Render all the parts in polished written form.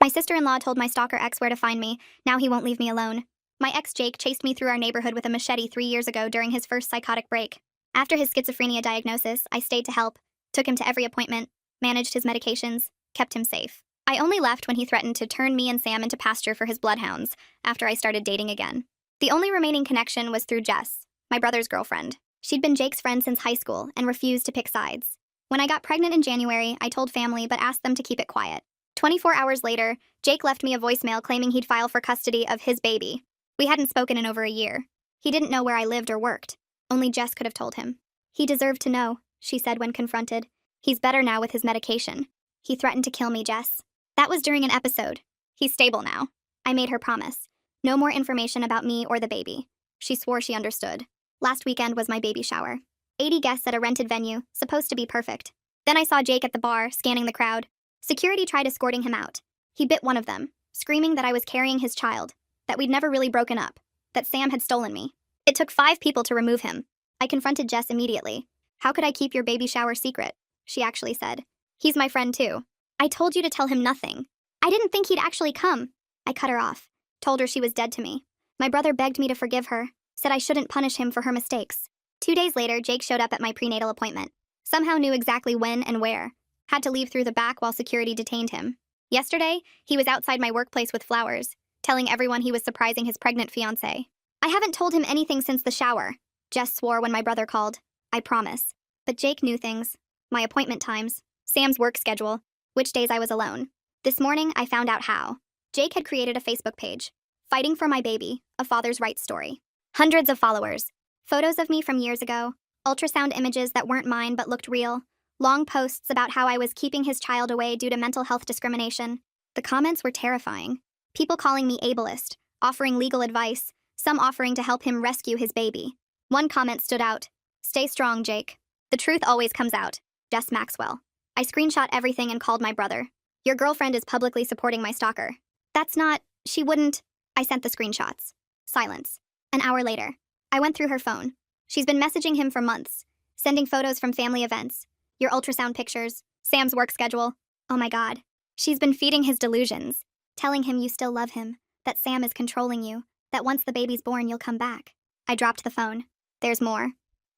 My sister-in-law told my stalker ex where to find me. Now he won't leave me alone. My ex Jake chased me through our neighborhood with a machete 3 years ago during his first psychotic break. After his schizophrenia diagnosis, I stayed to help, took him to every appointment, managed his medications, kept him safe. I only left when he threatened to turn me and Sam into pasture for his bloodhounds after I started dating again. The only remaining connection was through Jess, my brother's girlfriend. She'd been Jake's friend since high school and refused to pick sides. When I got pregnant in January, I told family but asked them to keep it quiet. 24 hours later, Jake left me a voicemail claiming he'd file for custody of his baby. We hadn't spoken in over a year. He didn't know where I lived or worked. Only Jess could have told him. He deserved to know, she said when confronted. He's better now with his medication. He threatened to kill me, Jess. That was during an episode. He's stable now. I made her promise. No more information about me or the baby. She swore she understood. Last weekend was my baby shower. 80 guests at a rented venue, supposed to be perfect. Then I saw Jake at the bar, scanning the crowd. Security tried escorting him out. He bit one of them, screaming that I was carrying his child, that we'd never really broken up, that Sam had stolen me. It took 5 people to remove him. I confronted Jess immediately. How could I keep your baby shower secret? She actually said. He's my friend too. I told you to tell him nothing. I didn't think he'd actually come. I cut her off, told her she was dead to me. My brother begged me to forgive her, said I shouldn't punish him for her mistakes. 2 days later, Jake showed up at my prenatal appointment. Somehow knew exactly when and where. Had to leave through the back while security detained him. Yesterday, he was outside my workplace with flowers, telling everyone he was surprising his pregnant fiancée. I haven't told him anything since the shower. Jess swore when my brother called. I promise. But Jake knew things. My appointment times, Sam's work schedule, which days I was alone. This morning, I found out how. Jake had created a Facebook page. Fighting for my baby, a father's rights story. Hundreds of followers. Photos of me from years ago. Ultrasound images that weren't mine but looked real. Long posts about how I was keeping his child away due to mental health discrimination. The comments were terrifying. People calling me ableist, offering legal advice, some offering to help him rescue his baby. One comment stood out. Stay strong, Jake. The truth always comes out. Jess Maxwell. I screenshot everything and called my brother. Your girlfriend is publicly supporting my stalker. That's not, she wouldn't. I sent the screenshots. Silence. An hour later. I went through her phone. She's been messaging him for months, sending photos from family events, your ultrasound pictures, Sam's work schedule. Oh my God. She's been feeding his delusions, telling him you still love him, that Sam is controlling you, that once the baby's born you'll come back. I dropped the phone. There's more.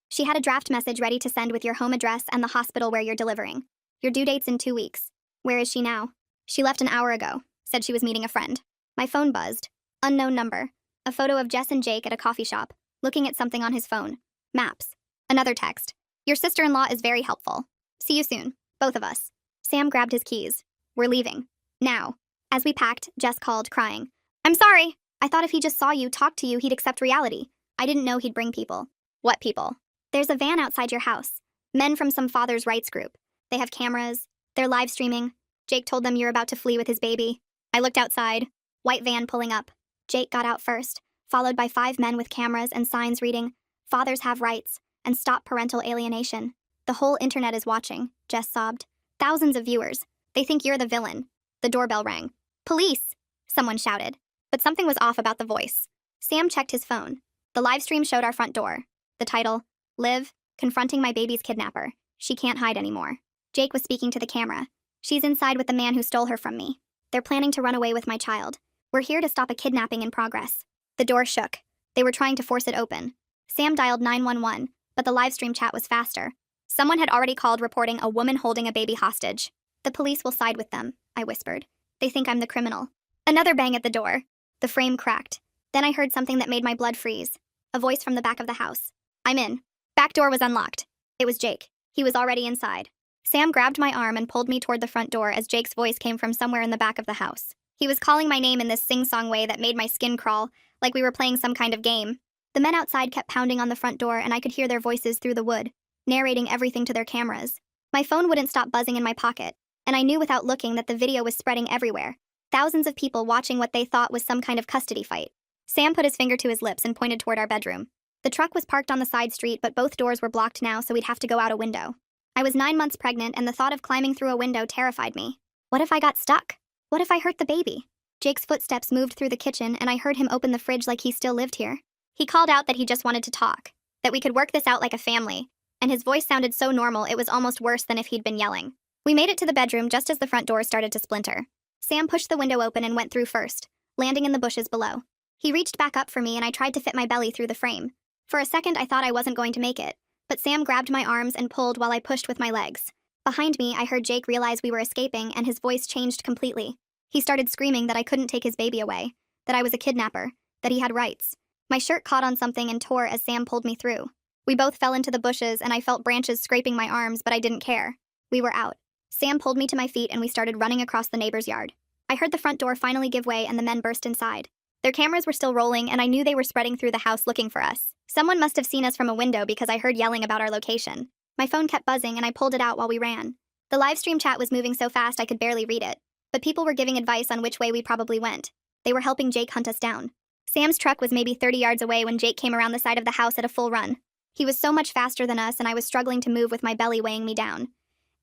She had a draft message ready to send with your home address and the hospital where you're delivering. Your due date's in 2 weeks. Where is she now? She left an hour ago, said she was meeting a friend. My phone buzzed. Unknown number. A photo of Jess and Jake at a coffee shop, looking at something on his phone. Maps. Another text. Your sister-in-law is very helpful. See you soon, both of us. Sam grabbed his keys. We're leaving. Now. As we packed, Jess called, crying. I'm sorry. I thought if he just saw you, talk to you, he'd accept reality. I didn't know he'd bring people. What people? There's a van outside your house. Men from some father's rights group. They have cameras. They're live streaming. Jake told them you're about to flee with his baby. I looked outside. White van pulling up. Jake got out first, followed by 5 men with cameras and signs reading, Fathers have rights, and stop parental alienation. The whole internet is watching, Jess sobbed. Thousands of viewers. They think you're the villain. The doorbell rang. Police! Someone shouted. But something was off about the voice. Sam checked his phone. The live stream showed our front door. The title, Liv, confronting my baby's kidnapper. She can't hide anymore. Jake was speaking to the camera. She's inside with the man who stole her from me. They're planning to run away with my child. We're here to stop a kidnapping in progress. The door shook. They were trying to force it open. Sam dialed 911, but the live stream chat was faster. Someone had already called reporting a woman holding a baby hostage. The police will side with them, I whispered. They think I'm the criminal. Another bang at the door. The frame cracked. Then I heard something that made my blood freeze. A voice from the back of the house. I'm in. Back door was unlocked. It was Jake. He was already inside. Sam grabbed my arm and pulled me toward the front door as Jake's voice came from somewhere in the back of the house. He was calling my name in this sing-song way that made my skin crawl, like we were playing some kind of game. The men outside kept pounding on the front door and I could hear their voices through the wood, narrating everything to their cameras. My phone wouldn't stop buzzing in my pocket, and I knew without looking that the video was spreading everywhere. Thousands of people watching what they thought was some kind of custody fight. Sam put his finger to his lips and pointed toward our bedroom. The truck was parked on the side street, but both doors were blocked now, so we'd have to go out a window. I was 9 months pregnant, and the thought of climbing through a window terrified me. What if I got stuck? What if I hurt the baby? Jake's footsteps moved through the kitchen, and I heard him open the fridge like he still lived here. He called out that he just wanted to talk, that we could work this out like a family, and his voice sounded so normal it was almost worse than if he'd been yelling. We made it to the bedroom just as the front door started to splinter. Sam pushed the window open and went through first, landing in the bushes below. He reached back up for me and I tried to fit my belly through the frame. For a second I thought I wasn't going to make it, but Sam grabbed my arms and pulled while I pushed with my legs. Behind me, I heard Jake realize we were escaping and his voice changed completely. He started screaming that I couldn't take his baby away, that I was a kidnapper, that he had rights. My shirt caught on something and tore as Sam pulled me through. We both fell into the bushes and I felt branches scraping my arms, but I didn't care. We were out. Sam pulled me to my feet and we started running across the neighbor's yard. I heard the front door finally give way and the men burst inside. Their cameras were still rolling and I knew they were spreading through the house looking for us. Someone must have seen us from a window because I heard yelling about our location. My phone kept buzzing and I pulled it out while we ran. The live stream chat was moving so fast I could barely read it, but people were giving advice on which way we probably went. They were helping Jake hunt us down. Sam's truck was maybe 30 yards away when Jake came around the side of the house at a full run. He was so much faster than us and I was struggling to move with my belly weighing me down.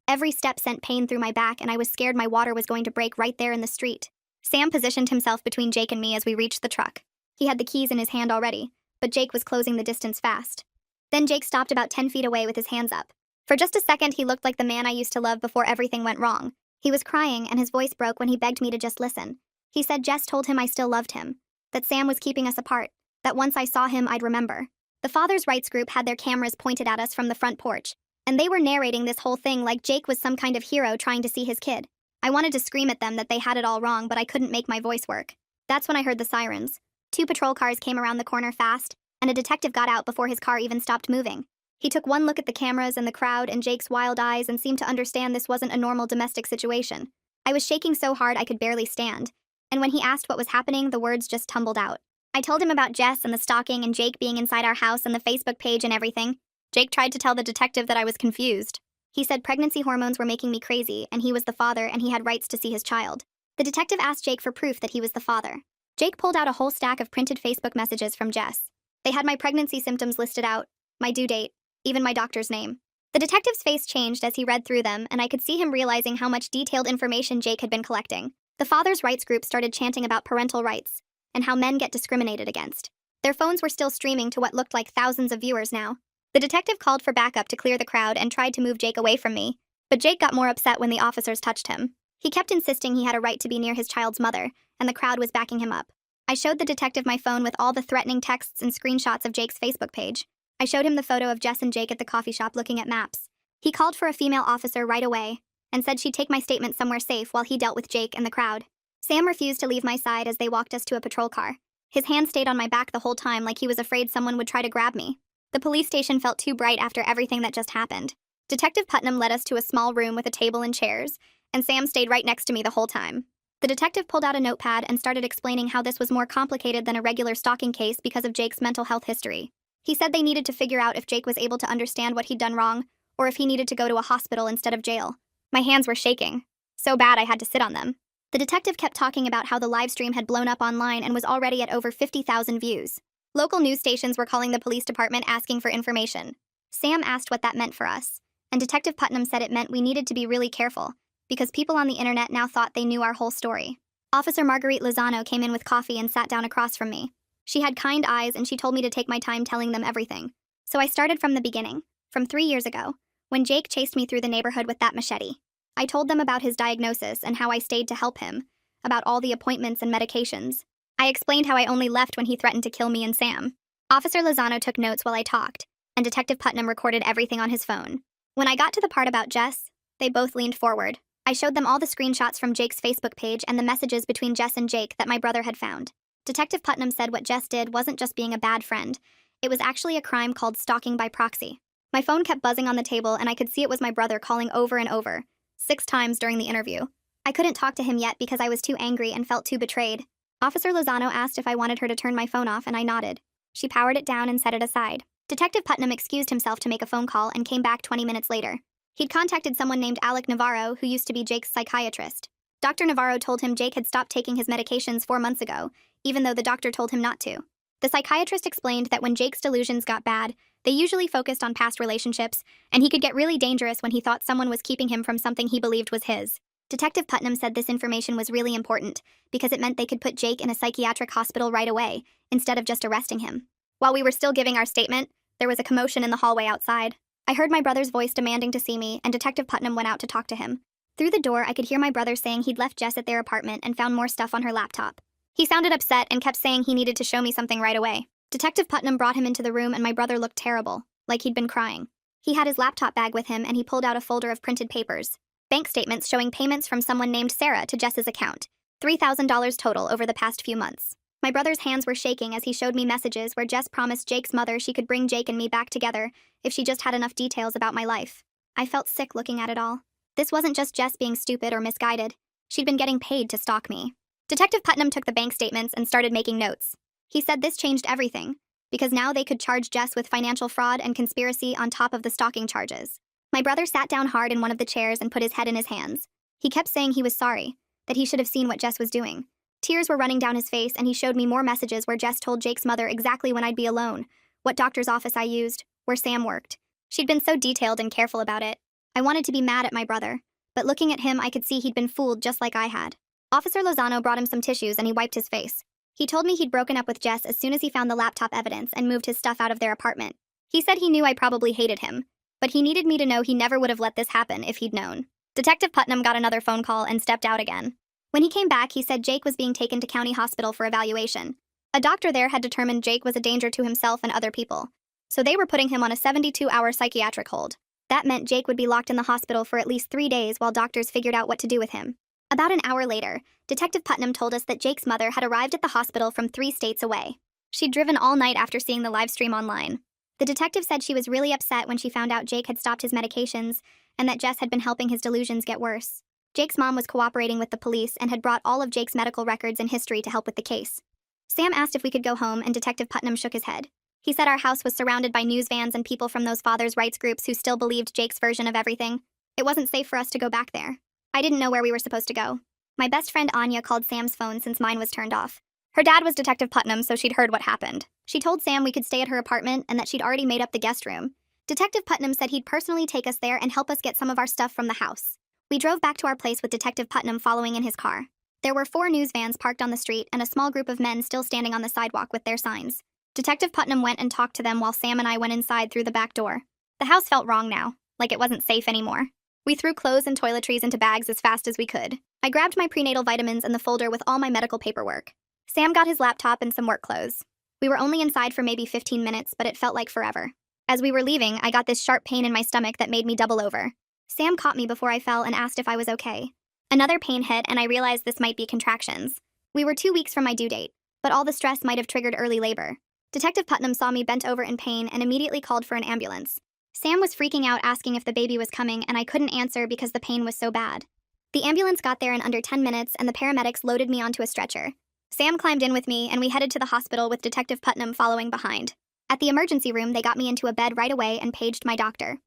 Every step sent pain through my back and I was scared my water was going to break right there in the street. Sam positioned himself between Jake and me as we reached the truck. He had the keys in his hand already, but Jake was closing the distance fast. Then Jake stopped about 10 feet away with his hands up. For just a second, he looked like the man I used to love before everything went wrong. He was crying and his voice broke when he begged me to just listen. He said Jess told him I still loved him, that Sam was keeping us apart, that once I saw him I'd remember. The Father's Rights group had their cameras pointed at us from the front porch, and they were narrating this whole thing like Jake was some kind of hero trying to see his kid. I wanted to scream at them that they had it all wrong, but I couldn't make my voice work. That's when I heard the sirens. 2 patrol cars came around the corner fast, and a detective got out before his car even stopped moving. He took one look at the cameras and the crowd and Jake's wild eyes and seemed to understand this wasn't a normal domestic situation. I was shaking so hard I could barely stand, and when he asked what was happening, the words just tumbled out. I told him about Jess and the stalking and Jake being inside our house and the Facebook page and everything. Jake tried to tell the detective that I was confused. He said pregnancy hormones were making me crazy, and he was the father and he had rights to see his child. The detective asked Jake for proof that he was the father. Jake pulled out a whole stack of printed Facebook messages from Jess. They had my pregnancy symptoms listed out, my due date, even my doctor's name. The detective's face changed as he read through them, and I could see him realizing how much detailed information Jake had been collecting. The Father's Rights group started chanting about parental rights, and how men get discriminated against. Their phones were still streaming to what looked like thousands of viewers now. The detective called for backup to clear the crowd and tried to move Jake away from me, but Jake got more upset when the officers touched him. He kept insisting he had a right to be near his child's mother, and the crowd was backing him up. I showed the detective my phone with all the threatening texts and screenshots of Jake's Facebook page. I showed him the photo of Jess and Jake at the coffee shop looking at maps. He called for a female officer right away, and said she'd take my statement somewhere safe while he dealt with Jake and the crowd. Sam refused to leave my side as they walked us to a patrol car. His hand stayed on my back the whole time like he was afraid someone would try to grab me. The police station felt too bright after everything that just happened. Detective Putnam led us to a small room with a table and chairs, and Sam stayed right next to me the whole time. The detective pulled out a notepad and started explaining how this was more complicated than a regular stalking case because of Jake's mental health history. He said they needed to figure out if Jake was able to understand what he'd done wrong, or if he needed to go to a hospital instead of jail. My hands were shaking. So bad I had to sit on them. The detective kept talking about how the live stream had blown up online and was already at over 50,000 views. Local news stations were calling the police department asking for information. Sam asked what that meant for us, and Detective Putnam said it meant we needed to be really careful, because people on the internet now thought they knew our whole story. Officer Marguerite Lozano came in with coffee and sat down across from me. She had kind eyes and she told me to take my time telling them everything. So I started from the beginning, from 3 years ago, when Jake chased me through the neighborhood with that machete. I told them about his diagnosis and how I stayed to help him, about all the appointments and medications. I explained how I only left when he threatened to kill me and Sam. Officer Lozano took notes while I talked, and Detective Putnam recorded everything on his phone. When I got to the part about Jess, they both leaned forward. I showed them all the screenshots from Jake's Facebook page and the messages between Jess and Jake that my brother had found. Detective Putnam said what Jess did wasn't just being a bad friend. It was actually a crime called stalking by proxy. My phone kept buzzing on the table and I could see it was my brother calling over and over, 6 times during the interview. I couldn't talk to him yet because I was too angry and felt too betrayed. Officer Lozano asked if I wanted her to turn my phone off and I nodded. She powered it down and set it aside. Detective Putnam excused himself to make a phone call and came back 20 minutes later. He'd contacted someone named Alec Navarro, who used to be Jake's psychiatrist. Dr. Navarro told him Jake had stopped taking his medications 4 months ago, even though the doctor told him not to. The psychiatrist explained that when Jake's delusions got bad, they usually focused on past relationships, and he could get really dangerous when he thought someone was keeping him from something he believed was his. Detective Putnam said this information was really important because it meant they could put Jake in a psychiatric hospital right away, instead of just arresting him. While we were still giving our statement, there was a commotion in the hallway outside. I heard my brother's voice demanding to see me, and Detective Putnam went out to talk to him. Through the door, I could hear my brother saying he'd left Jess at their apartment and found more stuff on her laptop. He sounded upset and kept saying he needed to show me something right away. Detective Putnam brought him into the room and my brother looked terrible, like he'd been crying. He had his laptop bag with him and he pulled out a folder of printed papers. Bank statements showing payments from someone named Sarah to Jess's account. $3,000 total over the past few months. My brother's hands were shaking as he showed me messages where Jess promised Jake's mother she could bring Jake and me back together if she just had enough details about my life. I felt sick looking at it all. This wasn't just Jess being stupid or misguided. She'd been getting paid to stalk me. Detective Putnam took the bank statements and started making notes. He said this changed everything, because now they could charge Jess with financial fraud and conspiracy on top of the stalking charges. My brother sat down hard in one of the chairs and put his head in his hands. He kept saying he was sorry, that he should have seen what Jess was doing. Tears were running down his face and he showed me more messages where Jess told Jake's mother exactly when I'd be alone, what doctor's office I used, where Sam worked. She'd been so detailed and careful about it. I wanted to be mad at my brother, but looking at him I could see he'd been fooled just like I had. Officer Lozano brought him some tissues and he wiped his face. He told me he'd broken up with Jess as soon as he found the laptop evidence and moved his stuff out of their apartment. He said he knew I probably hated him, but he needed me to know he never would have let this happen if he'd known. Detective Putnam got another phone call and stepped out again. When he came back, he said Jake was being taken to county hospital for evaluation. A doctor there had determined Jake was a danger to himself and other people, so they were putting him on a 72-hour psychiatric hold. That meant Jake would be locked in the hospital for at least 3 days while doctors figured out what to do with him. About an hour later, Detective Putnam told us that Jake's mother had arrived at the hospital from 3 states away. She'd driven all night after seeing the live stream online. The detective said she was really upset when she found out Jake had stopped his medications and that Jess had been helping his delusions get worse. Jake's mom was cooperating with the police and had brought all of Jake's medical records and history to help with the case. Sam asked if we could go home and Detective Putnam shook his head. He said our house was surrounded by news vans and people from those fathers' rights groups who still believed Jake's version of everything. It wasn't safe for us to go back there. I didn't know where we were supposed to go. My best friend Anya called Sam's phone since mine was turned off. Her dad was Detective Putnam, so she'd heard what happened. She told Sam we could stay at her apartment and that she'd already made up the guest room. Detective Putnam said he'd personally take us there and help us get some of our stuff from the house. We drove back to our place with Detective Putnam following in his car. There were 4 news vans parked on the street and a small group of men still standing on the sidewalk with their signs. Detective Putnam went and talked to them while Sam and I went inside through the back door. The house felt wrong now, like it wasn't safe anymore. We threw clothes and toiletries into bags as fast as we could. I grabbed my prenatal vitamins and the folder with all my medical paperwork. Sam got his laptop and some work clothes. We were only inside for maybe 15 minutes, but it felt like forever. As we were leaving, I got this sharp pain in my stomach that made me double over. Sam caught me before I fell and asked if I was okay. Another pain hit and I realized this might be contractions. We were 2 weeks from my due date, but all the stress might have triggered early labor. Detective Putnam saw me bent over in pain and immediately called for an ambulance. Sam was freaking out asking if the baby was coming and I couldn't answer because the pain was so bad. The ambulance got there in under 10 minutes and the paramedics loaded me onto a stretcher. Sam climbed in with me and we headed to the hospital with Detective Putnam following behind. At the emergency room, they got me into a bed right away and paged my doctor.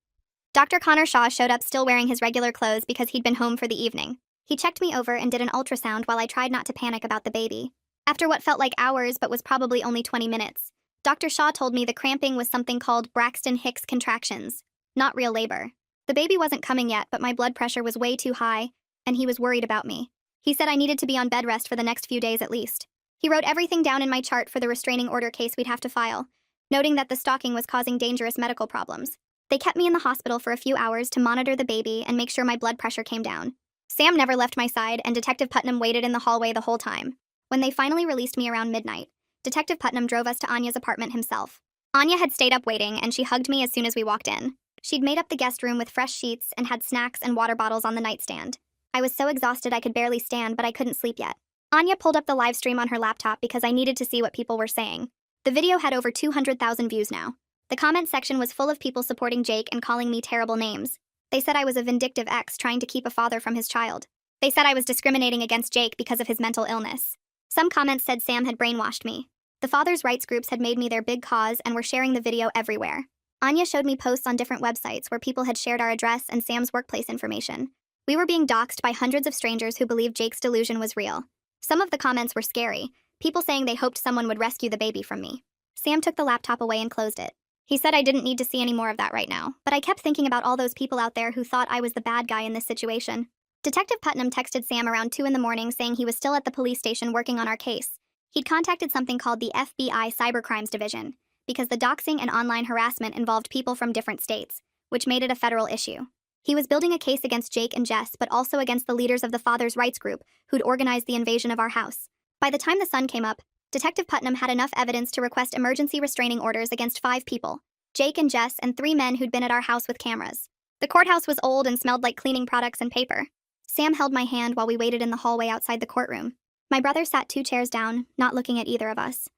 Dr. Connor Shaw showed up still wearing his regular clothes because he'd been home for the evening. He checked me over and did an ultrasound while I tried not to panic about the baby. After what felt like hours but was probably only 20 minutes, Dr. Shaw told me the cramping was something called Braxton Hicks contractions, not real labor. The baby wasn't coming yet, but my blood pressure was way too high, and he was worried about me. He said I needed to be on bed rest for the next few days at least. He wrote everything down in my chart for the restraining order case we'd have to file, noting that the stalking was causing dangerous medical problems. They kept me in the hospital for a few hours to monitor the baby and make sure my blood pressure came down. Sam never left my side, and Detective Putnam waited in the hallway the whole time. When they finally released me around midnight, Detective Putnam drove us to Anya's apartment himself. Anya had stayed up waiting, and she hugged me as soon as we walked in. She'd made up the guest room with fresh sheets and had snacks and water bottles on the nightstand. I was so exhausted I could barely stand, but I couldn't sleep yet. Anya pulled up the live stream on her laptop because I needed to see what people were saying. The video had over 200,000 views now. The comment section was full of people supporting Jake and calling me terrible names. They said I was a vindictive ex trying to keep a father from his child. They said I was discriminating against Jake because of his mental illness. Some comments said Sam had brainwashed me. The fathers' rights groups had made me their big cause and were sharing the video everywhere. Anya showed me posts on different websites where people had shared our address and Sam's workplace information. We were being doxxed by hundreds of strangers who believed Jake's delusion was real. Some of the comments were scary, people saying they hoped someone would rescue the baby from me. Sam took the laptop away and closed it. He said I didn't need to see any more of that right now, but I kept thinking about all those people out there who thought I was the bad guy in this situation. Detective Putnam texted Sam around 2 in the morning saying he was still at the police station working on our case. He'd contacted something called the FBI Cybercrimes Division, because the doxing and online harassment involved people from different states, which made it a federal issue. He was building a case against Jake and Jess, but also against the leaders of the father's rights group who'd organized the invasion of our house. By the time the sun came up, Detective Putnam had enough evidence to request emergency restraining orders against 5 people, Jake and Jess and 3 men who'd been at our house with cameras. The courthouse was old and smelled like cleaning products and paper. Sam held my hand while we waited in the hallway outside the courtroom. My brother sat 2 chairs down, not looking at either of us.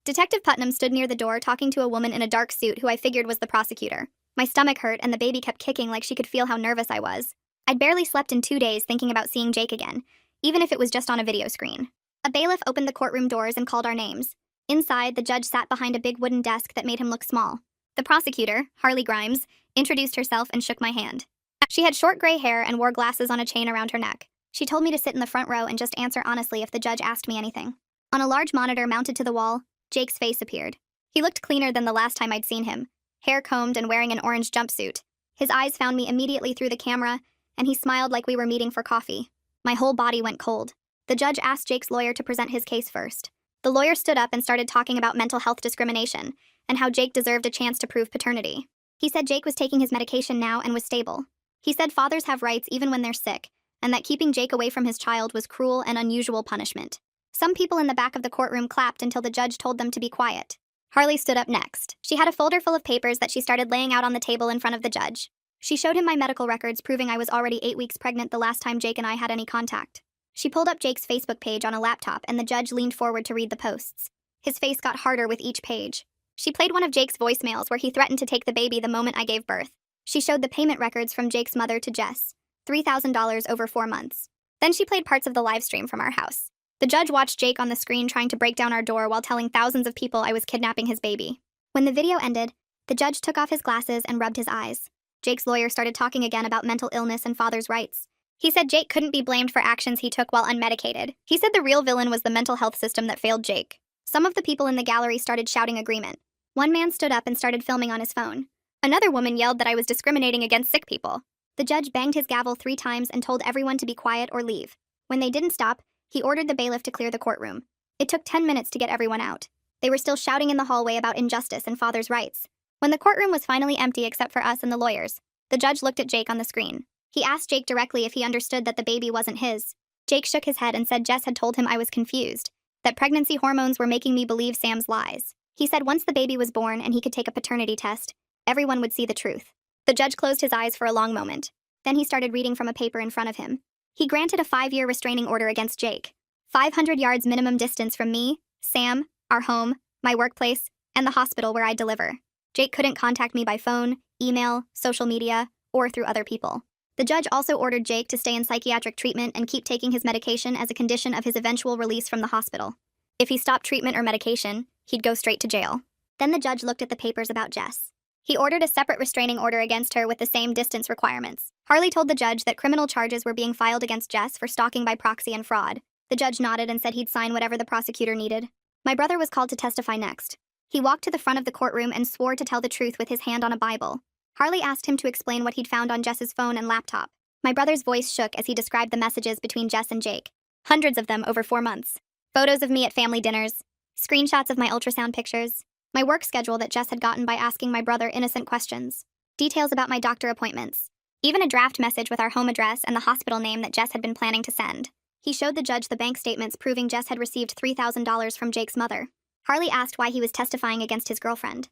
Detective Putnam stood near the door talking to a woman in a dark suit who I figured was the prosecutor. My stomach hurt and the baby kept kicking like she could feel how nervous I was. I'd barely slept in 2 days thinking about seeing Jake again, even if it was just on a video screen. A bailiff opened the courtroom doors and called our names. Inside, the judge sat behind a big wooden desk that made him look small. The prosecutor, Harley Grimes, introduced herself and shook my hand. She had short gray hair and wore glasses on a chain around her neck. She told me to sit in the front row and just answer honestly if the judge asked me anything. On a large monitor mounted to the wall, Jake's face appeared. He looked cleaner than the last time I'd seen him, hair combed and wearing an orange jumpsuit. His eyes found me immediately through the camera, and he smiled like we were meeting for coffee. My whole body went cold. The judge asked Jake's lawyer to present his case first. The lawyer stood up and started talking about mental health discrimination, and how Jake deserved a chance to prove paternity. He said Jake was taking his medication now and was stable. He said fathers have rights even when they're sick, and that keeping Jake away from his child was cruel and unusual punishment. Some people in the back of the courtroom clapped until the judge told them to be quiet. Harley stood up next. She had a folder full of papers that she started laying out on the table in front of the judge. She showed him my medical records proving I was already 8 weeks pregnant the last time Jake and I had any contact. She pulled up Jake's Facebook page on a laptop and the judge leaned forward to read the posts. His face got harder with each page. She played one of Jake's voicemails where he threatened to take the baby the moment I gave birth. She showed the payment records from Jake's mother to Jess, $3,000 over 4 months. Then she played parts of the live stream from our house. The judge watched Jake on the screen trying to break down our door while telling thousands of people I was kidnapping his baby. When the video ended, the judge took off his glasses and rubbed his eyes. Jake's lawyer started talking again about mental illness and father's rights. He said Jake couldn't be blamed for actions he took while unmedicated. He said the real villain was the mental health system that failed Jake. Some of the people in the gallery started shouting agreement. One man stood up and started filming on his phone. Another woman yelled that I was discriminating against sick people. The judge banged his gavel 3 times and told everyone to be quiet or leave. When they didn't stop, he ordered the bailiff to clear the courtroom. It took 10 minutes to get everyone out. They were still shouting in the hallway about injustice and father's rights. When the courtroom was finally empty except for us and the lawyers, the judge looked at Jake on the screen. He asked Jake directly if he understood that the baby wasn't his. Jake shook his head and said Jess had told him I was confused, that pregnancy hormones were making me believe Sam's lies. He said once the baby was born and he could take a paternity test, everyone would see the truth. The judge closed his eyes for a long moment. Then he started reading from a paper in front of him. He granted a 5-year restraining order against Jake. 500 yards minimum distance from me, Sam, our home, my workplace, and the hospital where I deliver. Jake couldn't contact me by phone, email, social media, or through other people. The judge also ordered Jake to stay in psychiatric treatment and keep taking his medication as a condition of his eventual release from the hospital. If he stopped treatment or medication, he'd go straight to jail. Then the judge looked at the papers about Jess. He ordered a separate restraining order against her with the same distance requirements. Harley told the judge that criminal charges were being filed against Jess for stalking by proxy and fraud. The judge nodded and said he'd sign whatever the prosecutor needed. My brother was called to testify next. He walked to the front of the courtroom and swore to tell the truth with his hand on a Bible. Harley asked him to explain what he'd found on Jess's phone and laptop. My brother's voice shook as he described the messages between Jess and Jake. Hundreds of them over 4 months. Photos of me at family dinners. Screenshots of my ultrasound pictures. My work schedule that Jess had gotten by asking my brother innocent questions. Details about my doctor appointments. Even a draft message with our home address and the hospital name that Jess had been planning to send. He showed the judge the bank statements proving Jess had received $3,000 from Jake's mother. Harley asked why he was testifying against his girlfriend.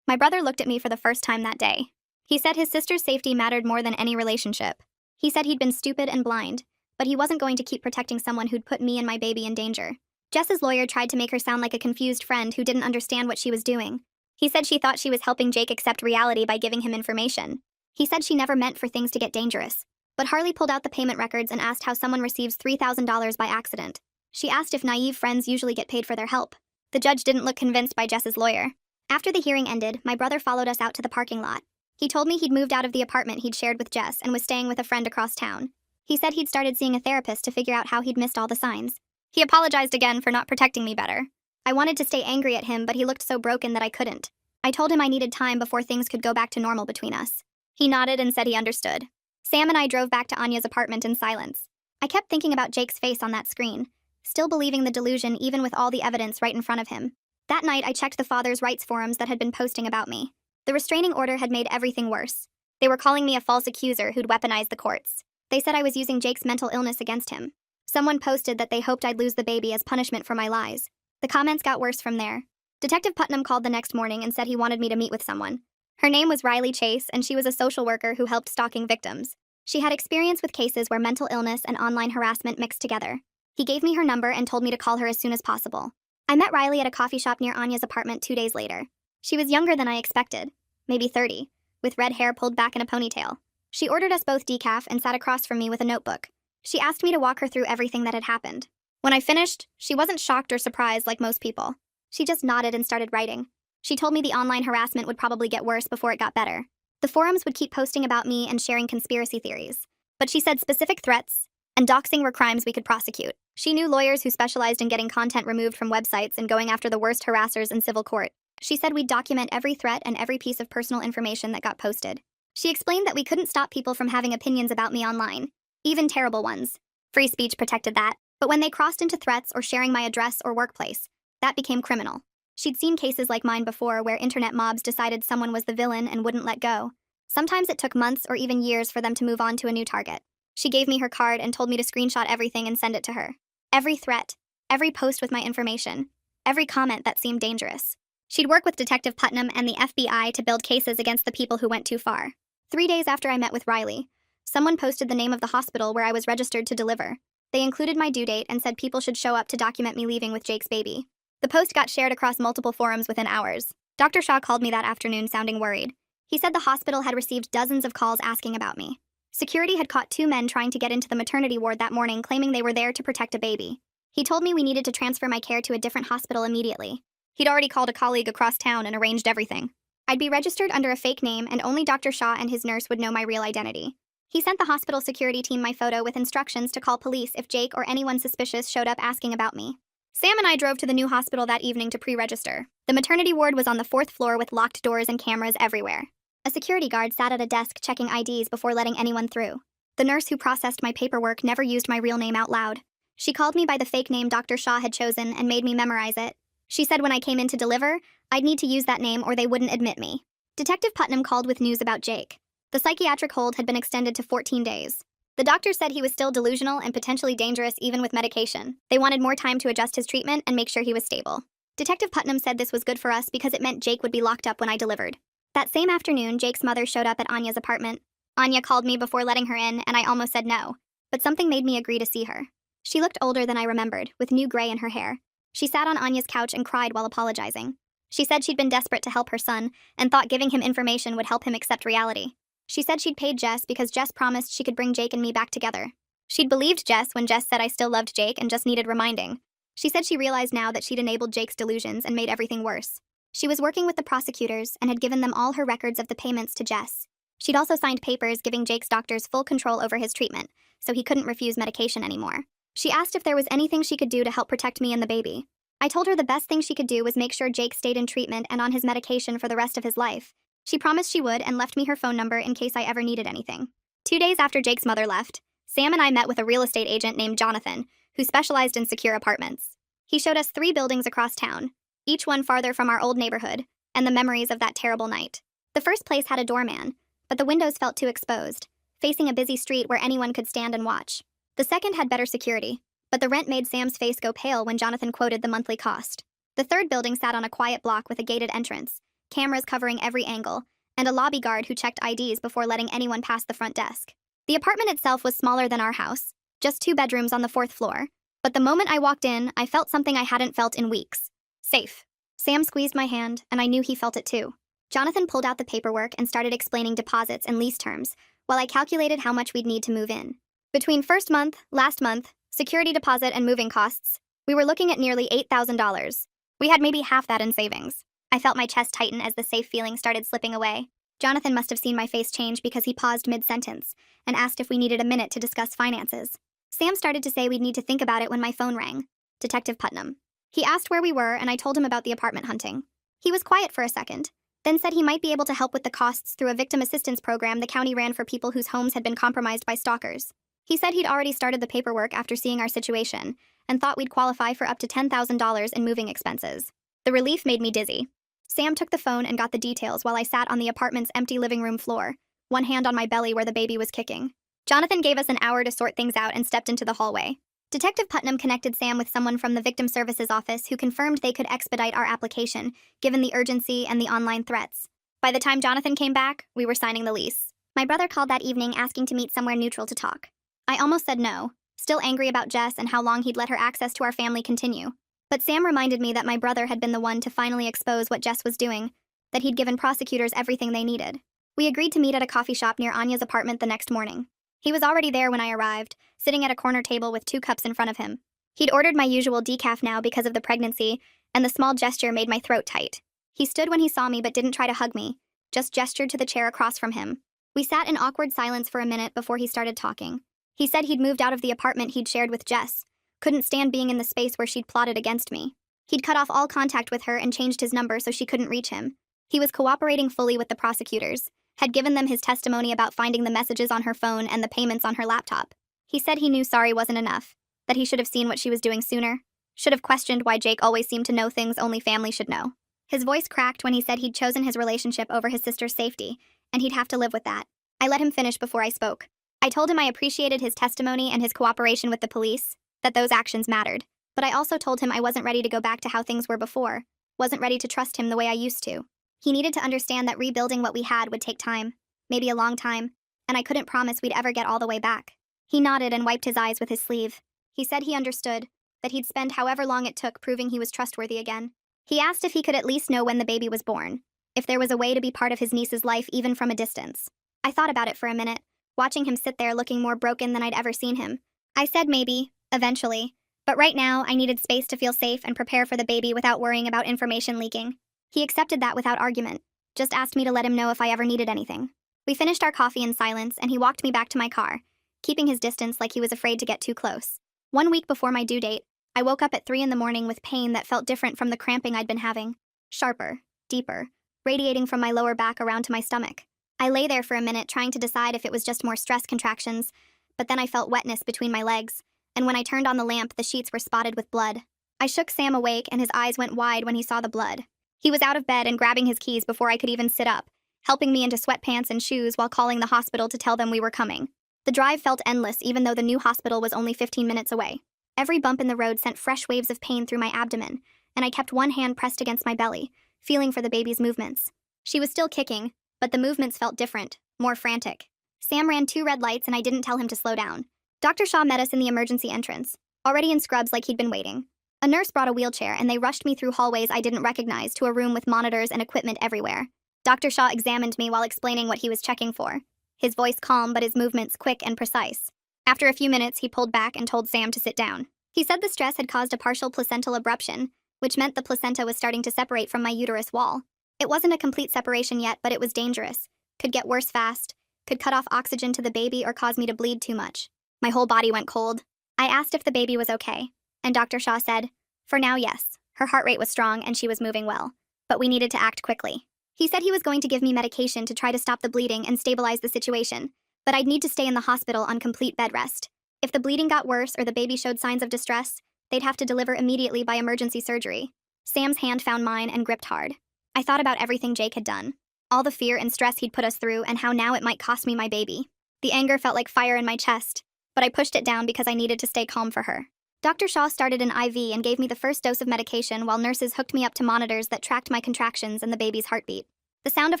My brother looked at me for the first time that day. He said his sister's safety mattered more than any relationship. He said he'd been stupid and blind, but he wasn't going to keep protecting someone who'd put me and my baby in danger. Jess's lawyer tried to make her sound like a confused friend who didn't understand what she was doing. He said she thought she was helping Jake accept reality by giving him information. He said she never meant for things to get dangerous. But Harley pulled out the payment records and asked how someone receives $3,000 by accident. She asked if naive friends usually get paid for their help. The judge didn't look convinced by Jess's lawyer. After the hearing ended, my brother followed us out to the parking lot. He told me he'd moved out of the apartment he'd shared with Jess and was staying with a friend across town. He said he'd started seeing a therapist to figure out how he'd missed all the signs. He apologized again for not protecting me better. I wanted to stay angry at him, but he looked so broken that I couldn't. I told him I needed time before things could go back to normal between us. He nodded and said he understood. Sam and I drove back to Anya's apartment in silence. I kept thinking about Jake's face on that screen, still believing the delusion even with all the evidence right in front of him. That night, I checked the father's rights forums that had been posting about me. The restraining order had made everything worse. They were calling me a false accuser who'd weaponized the courts. They said I was using Jake's mental illness against him. Someone posted that they hoped I'd lose the baby as punishment for my lies. The comments got worse from there. Detective Putnam called the next morning and said he wanted me to meet with someone. Her name was Riley Chase, and she was a social worker who helped stalking victims. She had experience with cases where mental illness and online harassment mixed together. He gave me her number and told me to call her as soon as possible. I met Riley at a coffee shop near Anya's apartment 2 days later. She was younger than I expected, maybe 30, with red hair pulled back in a ponytail. She ordered us both decaf and sat across from me with a notebook. She asked me to walk her through everything that had happened. When I finished, she wasn't shocked or surprised like most people. She just nodded and started writing. She told me the online harassment would probably get worse before it got better. The forums would keep posting about me and sharing conspiracy theories. But she said specific threats and doxing were crimes we could prosecute. She knew lawyers who specialized in getting content removed from websites and going after the worst harassers in civil court. She said we'd document every threat and every piece of personal information that got posted. She explained that we couldn't stop people from having opinions about me online, even terrible ones. Free speech protected that. But when they crossed into threats or sharing my address or workplace, that became criminal. She'd seen cases like mine before where internet mobs decided someone was the villain and wouldn't let go. Sometimes it took months or even years for them to move on to a new target. She gave me her card and told me to screenshot everything and send it to her. Every threat, every post with my information, every comment that seemed dangerous. She'd work with Detective Putnam and the FBI to build cases against the people who went too far. 3 days after I met with Riley, someone posted the name of the hospital where I was registered to deliver. They included my due date and said people should show up to document me leaving with Jake's baby. The post got shared across multiple forums within hours. Dr. Shaw called me that afternoon sounding worried. He said the hospital had received dozens of calls asking about me. Security had caught 2 men trying to get into the maternity ward that morning claiming they were there to protect a baby. He told me we needed to transfer my care to a different hospital immediately. He'd already called a colleague across town and arranged everything. I'd be registered under a fake name and only Dr. Shaw and his nurse would know my real identity. He sent the hospital security team my photo with instructions to call police if Jake or anyone suspicious showed up asking about me. Sam and I drove to the new hospital that evening to pre-register. The maternity ward was on the 4th floor with locked doors and cameras everywhere. A security guard sat at a desk checking IDs before letting anyone through. The nurse who processed my paperwork never used my real name out loud. She called me by the fake name Dr. Shaw had chosen and made me memorize it. She said when I came in to deliver, I'd need to use that name or they wouldn't admit me. Detective Putnam called with news about Jake. The psychiatric hold had been extended to 14 days. The doctor said he was still delusional and potentially dangerous even with medication. They wanted more time to adjust his treatment and make sure he was stable. Detective Putnam said this was good for us because it meant Jake would be locked up when I delivered. That same afternoon, Jake's mother showed up at Anya's apartment. Anya called me before letting her in, and I almost said no. But something made me agree to see her. She looked older than I remembered, with new gray in her hair. She sat on Anya's couch and cried while apologizing. She said she'd been desperate to help her son, and thought giving him information would help him accept reality. She said she'd paid Jess because Jess promised she could bring Jake and me back together. She'd believed Jess when Jess said I still loved Jake and just needed reminding. She said she realized now that she'd enabled Jake's delusions and made everything worse. She was working with the prosecutors and had given them all her records of the payments to Jess. She'd also signed papers giving Jake's doctors full control over his treatment, so he couldn't refuse medication anymore. She asked if there was anything she could do to help protect me and the baby. I told her the best thing she could do was make sure Jake stayed in treatment and on his medication for the rest of his life. She promised she would and left me her phone number in case I ever needed anything. 2 days after Jake's mother left, Sam and I met with a real estate agent named Jonathan, who specialized in secure apartments. He showed us 3 buildings across town, each one farther from our old neighborhood, and the memories of that terrible night. The first place had a doorman, but the windows felt too exposed, facing a busy street where anyone could stand and watch. The second had better security, but the rent made Sam's face go pale when Jonathan quoted the monthly cost. The third building sat on a quiet block with a gated entrance, cameras covering every angle, and a lobby guard who checked IDs before letting anyone past the front desk. The apartment itself was smaller than our house, just 2 bedrooms on the 4th floor, but the moment I walked in, I felt something I hadn't felt in weeks. Safe. Sam squeezed my hand, and I knew he felt it too. Jonathan pulled out the paperwork and started explaining deposits and lease terms, while I calculated how much we'd need to move in. Between first month, last month, security deposit and moving costs, we were looking at nearly $8,000. We had maybe half that in savings. I felt my chest tighten as the safe feeling started slipping away. Jonathan must have seen my face change because he paused mid-sentence and asked if we needed a minute to discuss finances. Sam started to say we'd need to think about it when my phone rang. Detective Putnam. He asked where we were and I told him about the apartment hunting. He was quiet for a second, then said he might be able to help with the costs through a victim assistance program the county ran for people whose homes had been compromised by stalkers. He said he'd already started the paperwork after seeing our situation and thought we'd qualify for up to $10,000 in moving expenses. The relief made me dizzy. Sam took the phone and got the details while I sat on the apartment's empty living room floor, one hand on my belly where the baby was kicking. Jonathan gave us an hour to sort things out and stepped into the hallway. Detective Putnam connected Sam with someone from the Victim Services Office who confirmed they could expedite our application, given the urgency and the online threats. By the time Jonathan came back, we were signing the lease. My brother called that evening asking to meet somewhere neutral to talk. I almost said no, still angry about Jess and how long he'd let her access to our family continue. But Sam reminded me that my brother had been the one to finally expose what Jess was doing, that he'd given prosecutors everything they needed. We agreed to meet at a coffee shop near Anya's apartment the next morning. He was already there when I arrived, sitting at a corner table with 2 cups in front of him. He'd ordered my usual decaf now because of the pregnancy, and the small gesture made my throat tight. He stood when he saw me but didn't try to hug me, just gestured to the chair across from him. We sat in awkward silence for a minute before he started talking. He said he'd moved out of the apartment he'd shared with Jess, couldn't stand being in the space where she'd plotted against me. He'd cut off all contact with her and changed his number so she couldn't reach him. He was cooperating fully with the prosecutors, had given them his testimony about finding the messages on her phone and the payments on her laptop. He said he knew sorry wasn't enough, that he should have seen what she was doing sooner, should have questioned why Jake always seemed to know things only family should know. His voice cracked when he said he'd chosen his relationship over his sister's safety, and he'd have to live with that. I let him finish before I spoke. I told him I appreciated his testimony and his cooperation with the police, that those actions mattered, but I also told him I wasn't ready to go back to how things were before, wasn't ready to trust him the way I used to. He needed to understand that rebuilding what we had would take time, maybe a long time, and I couldn't promise we'd ever get all the way back. He nodded and wiped his eyes with his sleeve. He said he understood, that he'd spend however long it took proving he was trustworthy again. He asked if he could at least know when the baby was born, if there was a way to be part of his niece's life even from a distance. I thought about it for a minute, watching him sit there looking more broken than I'd ever seen him. I said maybe, eventually, but right now I needed space to feel safe and prepare for the baby without worrying about information leaking. He accepted that without argument, just asked me to let him know if I ever needed anything. We finished our coffee in silence and he walked me back to my car, keeping his distance like he was afraid to get too close. 1 week before my due date, I woke up at 3 in the morning with pain that felt different from the cramping I'd been having. Sharper, deeper, radiating from my lower back around to my stomach. I lay there for a minute trying to decide if it was just more stress contractions, but then I felt wetness between my legs, and when I turned on the lamp, the sheets were spotted with blood. I shook Sam awake and his eyes went wide when he saw the blood. He was out of bed and grabbing his keys before I could even sit up, helping me into sweatpants and shoes while calling the hospital to tell them we were coming. The drive felt endless even though the new hospital was only 15 minutes away. Every bump in the road sent fresh waves of pain through my abdomen, and I kept one hand pressed against my belly, feeling for the baby's movements. She was still kicking, but the movements felt different, more frantic. Sam ran 2 red lights and I didn't tell him to slow down. Dr. Shaw met us in the emergency entrance, already in scrubs like he'd been waiting. A nurse brought a wheelchair and they rushed me through hallways I didn't recognize to a room with monitors and equipment everywhere. Dr. Shaw examined me while explaining what he was checking for. His voice calm but his movements quick and precise. After a few minutes, he pulled back and told Sam to sit down. He said the stress had caused a partial placental abruption, which meant the placenta was starting to separate from my uterus wall. It wasn't a complete separation yet, but it was dangerous. Could get worse fast, could cut off oxygen to the baby or cause me to bleed too much. My whole body went cold. I asked if the baby was okay, and Dr. Shaw said, "For now, yes. Her heart rate was strong and she was moving well, but we needed to act quickly." He said he was going to give me medication to try to stop the bleeding and stabilize the situation, but I'd need to stay in the hospital on complete bed rest. If the bleeding got worse or the baby showed signs of distress, they'd have to deliver immediately by emergency surgery. Sam's hand found mine and gripped hard. I thought about everything Jake had done, all the fear and stress he'd put us through and how now it might cost me my baby. The anger felt like fire in my chest, but I pushed it down because I needed to stay calm for her. Dr. Shaw started an IV and gave me the first dose of medication while nurses hooked me up to monitors that tracked my contractions and the baby's heartbeat. The sound of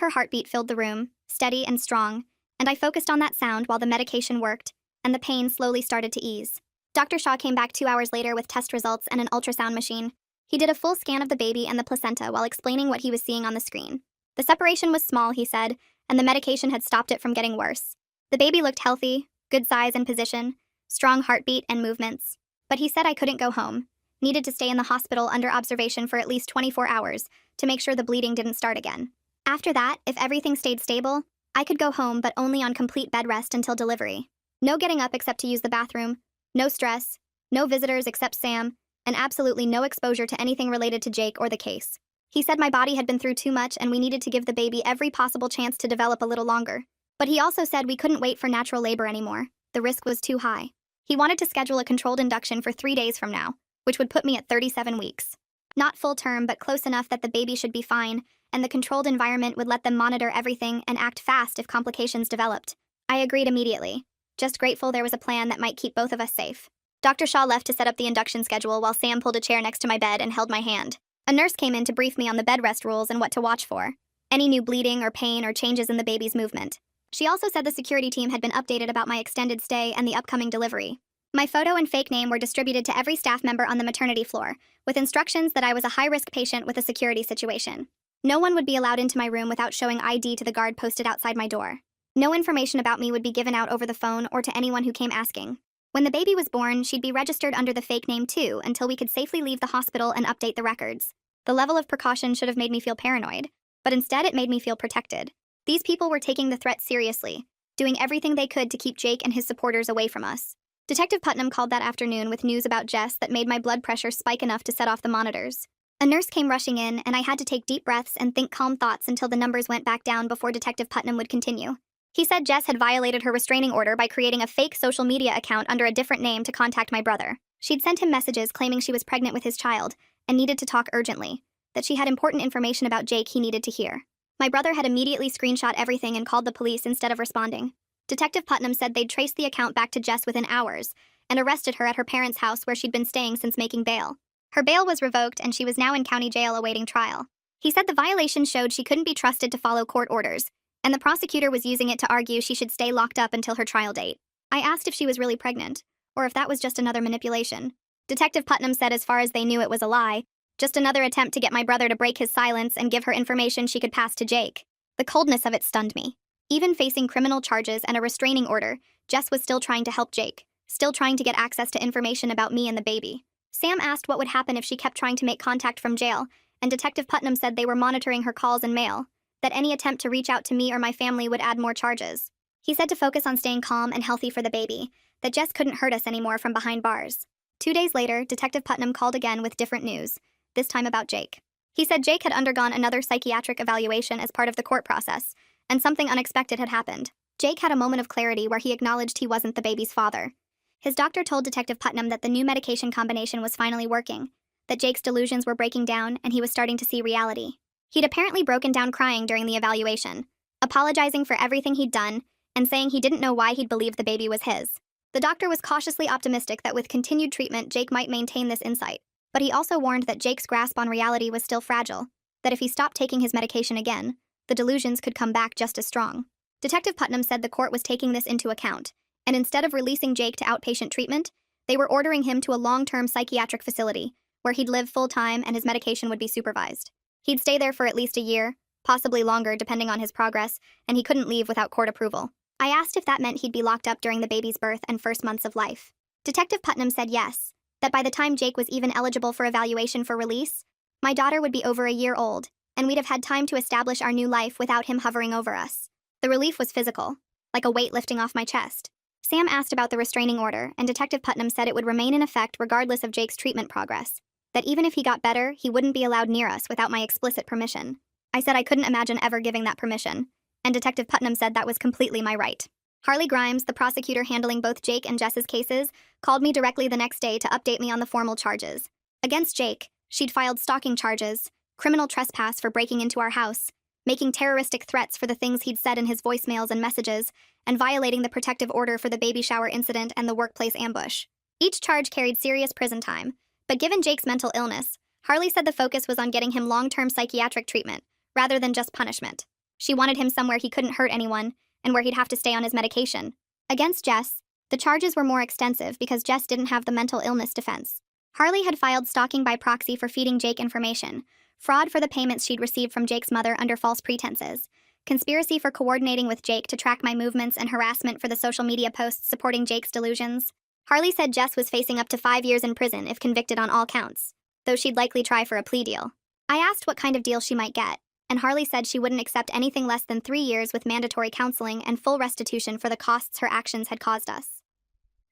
her heartbeat filled the room, steady and strong, and I focused on that sound while the medication worked, and the pain slowly started to ease. Dr. Shaw came back 2 hours later with test results and an ultrasound machine. He did a full scan of the baby and the placenta while explaining what he was seeing on the screen. The separation was small, he said, and the medication had stopped it from getting worse. The baby looked healthy, good size and position, strong heartbeat and movements. But he said I couldn't go home, needed to stay in the hospital under observation for at least 24 hours to make sure the bleeding didn't start again. After that, if everything stayed stable, I could go home but only on complete bed rest until delivery. No getting up except to use the bathroom, no stress, no visitors except Sam, and absolutely no exposure to anything related to Jake or the case. He said my body had been through too much and we needed to give the baby every possible chance to develop a little longer. But he also said we couldn't wait for natural labor anymore. The risk was too high. He wanted to schedule a controlled induction for 3 days from now, which would put me at 37 weeks. Not full term, but close enough that the baby should be fine, and the controlled environment would let them monitor everything and act fast if complications developed. I agreed immediately, just grateful there was a plan that might keep both of us safe. Dr. Shaw left to set up the induction schedule while Sam pulled a chair next to my bed and held my hand. A nurse came in to brief me on the bed rest rules and what to watch for, any new bleeding or pain or changes in the baby's movement. She also said the security team had been updated about my extended stay and the upcoming delivery. My photo and fake name were distributed to every staff member on the maternity floor, with instructions that I was a high-risk patient with a security situation. No one would be allowed into my room without showing ID to the guard posted outside my door. No information about me would be given out over the phone or to anyone who came asking. When the baby was born, she'd be registered under the fake name too until we could safely leave the hospital and update the records. The level of precaution should have made me feel paranoid, but instead it made me feel protected. These people were taking the threat seriously, doing everything they could to keep Jake and his supporters away from us. Detective Putnam called that afternoon with news about Jess that made my blood pressure spike enough to set off the monitors. A nurse came rushing in, and I had to take deep breaths and think calm thoughts until the numbers went back down before Detective Putnam would continue. He said Jess had violated her restraining order by creating a fake social media account under a different name to contact my brother. She'd sent him messages claiming she was pregnant with his child and needed to talk urgently, that she had important information about Jake he needed to hear. My brother had immediately screenshot everything and called the police instead of responding. Detective Putnam said they'd traced the account back to Jess within hours and arrested her at her parents' house where she'd been staying since making bail. Her bail was revoked and she was now in county jail awaiting trial. He said the violation showed she couldn't be trusted to follow court orders, and the prosecutor was using it to argue she should stay locked up until her trial date. I asked if she was really pregnant, or if that was just another manipulation. Detective Putnam said as far as they knew it was a lie, just another attempt to get my brother to break his silence and give her information she could pass to Jake. The coldness of it stunned me. Even facing criminal charges and a restraining order, Jess was still trying to help Jake, still trying to get access to information about me and the baby. Sam asked what would happen if she kept trying to make contact from jail, and Detective Putnam said they were monitoring her calls and mail, that any attempt to reach out to me or my family would add more charges. He said to focus on staying calm and healthy for the baby, that Jess couldn't hurt us anymore from behind bars. 2 days later, Detective Putnam called again with different news, this time about Jake. He said Jake had undergone another psychiatric evaluation as part of the court process, and something unexpected had happened. Jake had a moment of clarity where he acknowledged he wasn't the baby's father. His doctor told Detective Putnam that the new medication combination was finally working, that Jake's delusions were breaking down and he was starting to see reality. He'd apparently broken down crying during the evaluation, apologizing for everything he'd done and saying he didn't know why he'd believed the baby was his. The doctor was cautiously optimistic that with continued treatment, Jake might maintain this insight, but he also warned that Jake's grasp on reality was still fragile, that if he stopped taking his medication again, the delusions could come back just as strong. Detective Putnam said the court was taking this into account, and instead of releasing Jake to outpatient treatment, they were ordering him to a long-term psychiatric facility, where he'd live full-time and his medication would be supervised. He'd stay there for at least a year, possibly longer depending on his progress, and he couldn't leave without court approval. I asked if that meant he'd be locked up during the baby's birth and first months of life. Detective Putnam said yes, that by the time Jake was even eligible for evaluation for release, my daughter would be over a year old, and we'd have had time to establish our new life without him hovering over us. The relief was physical, like a weight lifting off my chest. Sam asked about the restraining order, and Detective Putnam said it would remain in effect regardless of Jake's treatment progress, that even if he got better, he wouldn't be allowed near us without my explicit permission. I said I couldn't imagine ever giving that permission, and Detective Putnam said that was completely my right. Harley Grimes, the prosecutor handling both Jake and Jess's cases, called me directly the next day to update me on the formal charges. Against Jake, she'd filed stalking charges, criminal trespass for breaking into our house, making terroristic threats for the things he'd said in his voicemails and messages, and violating the protective order for the baby shower incident and the workplace ambush. Each charge carried serious prison time, but given Jake's mental illness, Harley said the focus was on getting him long-term psychiatric treatment, rather than just punishment. She wanted him somewhere he couldn't hurt anyone, and where he'd have to stay on his medication. Against Jess, the charges were more extensive because Jess didn't have the mental illness defense. Harley had filed stalking by proxy for feeding Jake information, fraud for the payments she'd received from Jake's mother under false pretenses, conspiracy for coordinating with Jake to track my movements, and harassment for the social media posts supporting Jake's delusions. Harley said Jess was facing up to 5 years in prison if convicted on all counts, though she'd likely try for a plea deal. I asked what kind of deal she might get, and Harley said she wouldn't accept anything less than 3 years with mandatory counseling and full restitution for the costs her actions had caused us.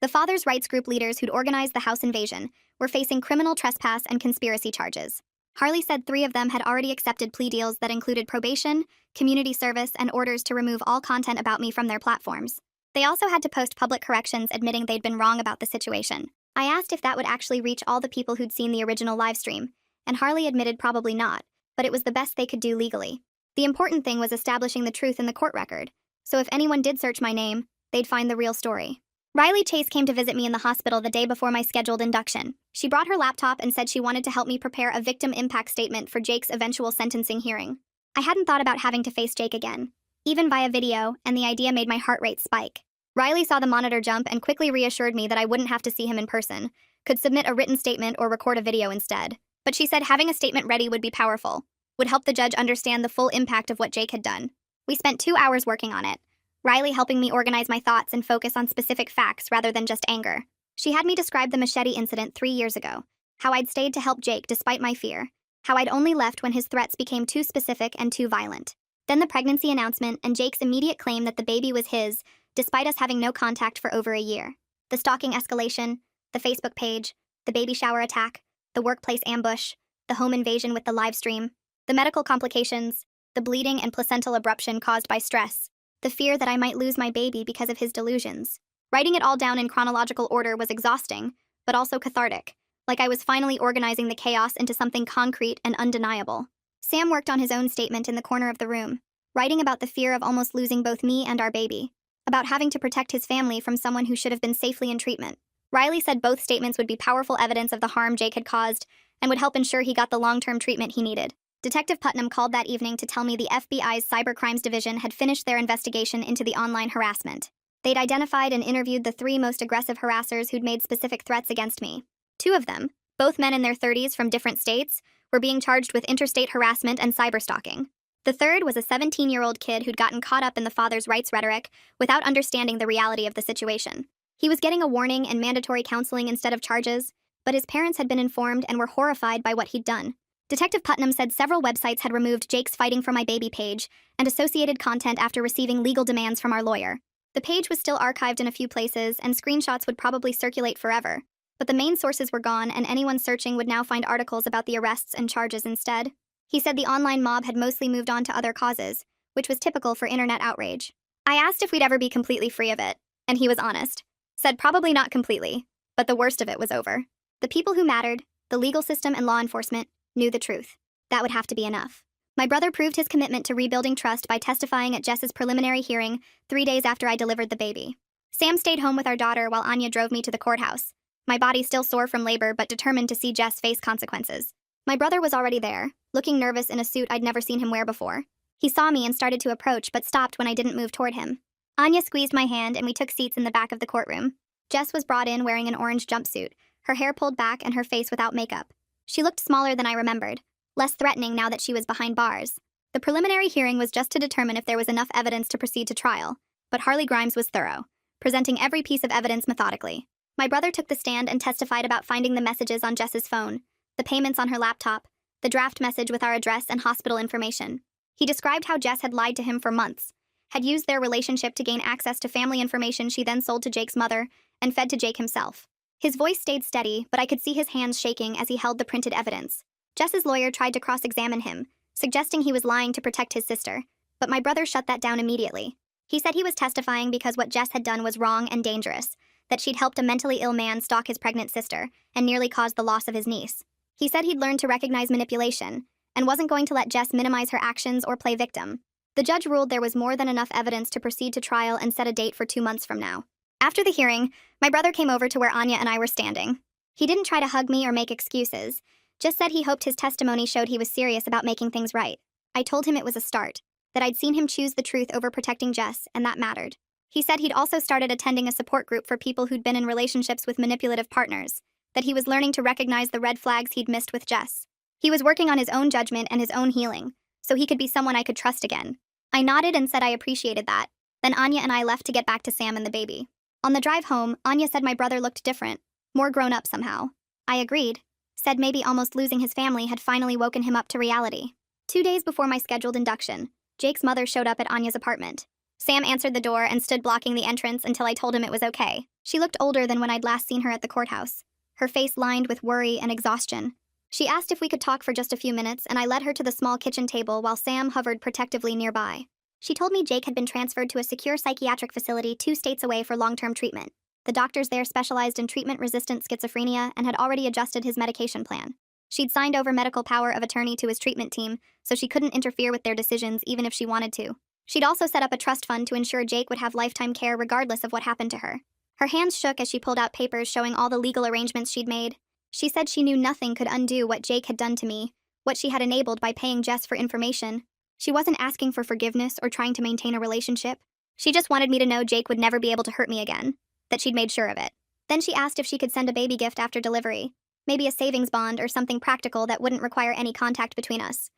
The fathers' rights group leaders who'd organized the house invasion were facing criminal trespass and conspiracy charges. Harley said 3 of them had already accepted plea deals that included probation, community service, and orders to remove all content about me from their platforms. They also had to post public corrections admitting they'd been wrong about the situation. I asked if that would actually reach all the people who'd seen the original livestream, and Harley admitted probably not, but it was the best they could do legally. The important thing was establishing the truth in the court record, so if anyone did search my name, they'd find the real story. Riley Chase came to visit me in the hospital the day before my scheduled induction. She brought her laptop and said she wanted to help me prepare a victim impact statement for Jake's eventual sentencing hearing. I hadn't thought about having to face Jake again, even via video, and the idea made my heart rate spike. Riley saw the monitor jump and quickly reassured me that I wouldn't have to see him in person, could submit a written statement or record a video instead. But she said having a statement ready would be powerful, would help the judge understand the full impact of what Jake had done. We spent 2 hours working on it, Riley helping me organize my thoughts and focus on specific facts rather than just anger. She had me describe the machete incident 3 years ago, how I'd stayed to help Jake despite my fear, how I'd only left when his threats became too specific and too violent. Then the pregnancy announcement and Jake's immediate claim that the baby was his, despite us having no contact for over a year. The stalking escalation, the Facebook page, the baby shower attack, the workplace ambush, the home invasion with the live stream, the medical complications, the bleeding and placental abruption caused by stress, the fear that I might lose my baby because of his delusions. Writing it all down in chronological order was exhausting, but also cathartic, like I was finally organizing the chaos into something concrete and undeniable. Sam worked on his own statement in the corner of the room, writing about the fear of almost losing both me and our baby, about having to protect his family from someone who should have been safely in treatment. Riley said both statements would be powerful evidence of the harm Jake had caused and would help ensure he got the long-term treatment he needed. Detective Putnam called that evening to tell me the FBI's Cybercrimes Division had finished their investigation into the online harassment. They'd identified and interviewed the 3 most aggressive harassers who'd made specific threats against me. 2 of them, both men in their 30s from different states, were being charged with interstate harassment and cyberstalking. The third was a 17-year-old kid who'd gotten caught up in the father's rights rhetoric without understanding the reality of the situation. He was getting a warning and mandatory counseling instead of charges, but his parents had been informed and were horrified by what he'd done. Detective Putnam said several websites had removed Jake's Fighting for My Baby page and associated content after receiving legal demands from our lawyer. The page was still archived in a few places, and screenshots would probably circulate forever. But the main sources were gone, and anyone searching would now find articles about the arrests and charges instead. He said the online mob had mostly moved on to other causes, which was typical for internet outrage. I asked if we'd ever be completely free of it, and he was honest. Said probably not completely, but the worst of it was over. The people who mattered, the legal system and law enforcement, knew the truth. That would have to be enough. My brother proved his commitment to rebuilding trust by testifying at Jess's preliminary hearing 3 days after I delivered the baby. Sam stayed home with our daughter while Anya drove me to the courthouse, my body still sore from labor but determined to see Jess face consequences. My brother was already there, looking nervous in a suit I'd never seen him wear before. He saw me and started to approach but stopped when I didn't move toward him. Anya squeezed my hand and we took seats in the back of the courtroom. Jess was brought in wearing an orange jumpsuit, her hair pulled back and her face without makeup. She looked smaller than I remembered, less threatening now that she was behind bars. The preliminary hearing was just to determine if there was enough evidence to proceed to trial, but Harley Grimes was thorough, presenting every piece of evidence methodically. My brother took the stand and testified about finding the messages on Jess's phone, the payments on her laptop, the draft message with our address and hospital information. He described how Jess had lied to him for months, had used their relationship to gain access to family information she then sold to Jake's mother and fed to Jake himself. His voice stayed steady, but I could see his hands shaking as he held the printed evidence. Jess's lawyer tried to cross-examine him, suggesting he was lying to protect his sister, but my brother shut that down immediately. He said he was testifying because what Jess had done was wrong and dangerous, that she'd helped a mentally ill man stalk his pregnant sister and nearly caused the loss of his niece. He said he'd learned to recognize manipulation and wasn't going to let Jess minimize her actions or play victim. The judge ruled there was more than enough evidence to proceed to trial and set a date for 2 months from now. After the hearing, my brother came over to where Anya and I were standing. He didn't try to hug me or make excuses, just said he hoped his testimony showed he was serious about making things right. I told him it was a start, that I'd seen him choose the truth over protecting Jess, and that mattered. He said he'd also started attending a support group for people who'd been in relationships with manipulative partners, that he was learning to recognize the red flags he'd missed with Jess. He was working on his own judgment and his own healing, so he could be someone I could trust again. I nodded and said I appreciated that. Then Anya and I left to get back to Sam and the baby. On the drive home, Anya said my brother looked different, more grown up somehow. I agreed, said maybe almost losing his family had finally woken him up to reality. 2 days before my scheduled induction, Jake's mother showed up at Anya's apartment. Sam answered the door and stood blocking the entrance until I told him it was okay. She looked older than when I'd last seen her at the courthouse, her face lined with worry and exhaustion. She asked if we could talk for just a few minutes, and I led her to the small kitchen table while Sam hovered protectively nearby. She told me Jake had been transferred to a secure psychiatric facility 2 states away for long-term treatment. The doctors there specialized in treatment-resistant schizophrenia and had already adjusted his medication plan. She'd signed over medical power of attorney to his treatment team, so she couldn't interfere with their decisions even if she wanted to. She'd also set up a trust fund to ensure Jake would have lifetime care regardless of what happened to her. Her hands shook as she pulled out papers showing all the legal arrangements she'd made. She said she knew nothing could undo what Jake had done to me, what she had enabled by paying Jess for information. She wasn't asking for forgiveness or trying to maintain a relationship. She just wanted me to know Jake would never be able to hurt me again, that she'd made sure of it. Then she asked if she could send a baby gift after delivery, maybe a savings bond or something practical that wouldn't require any contact between us.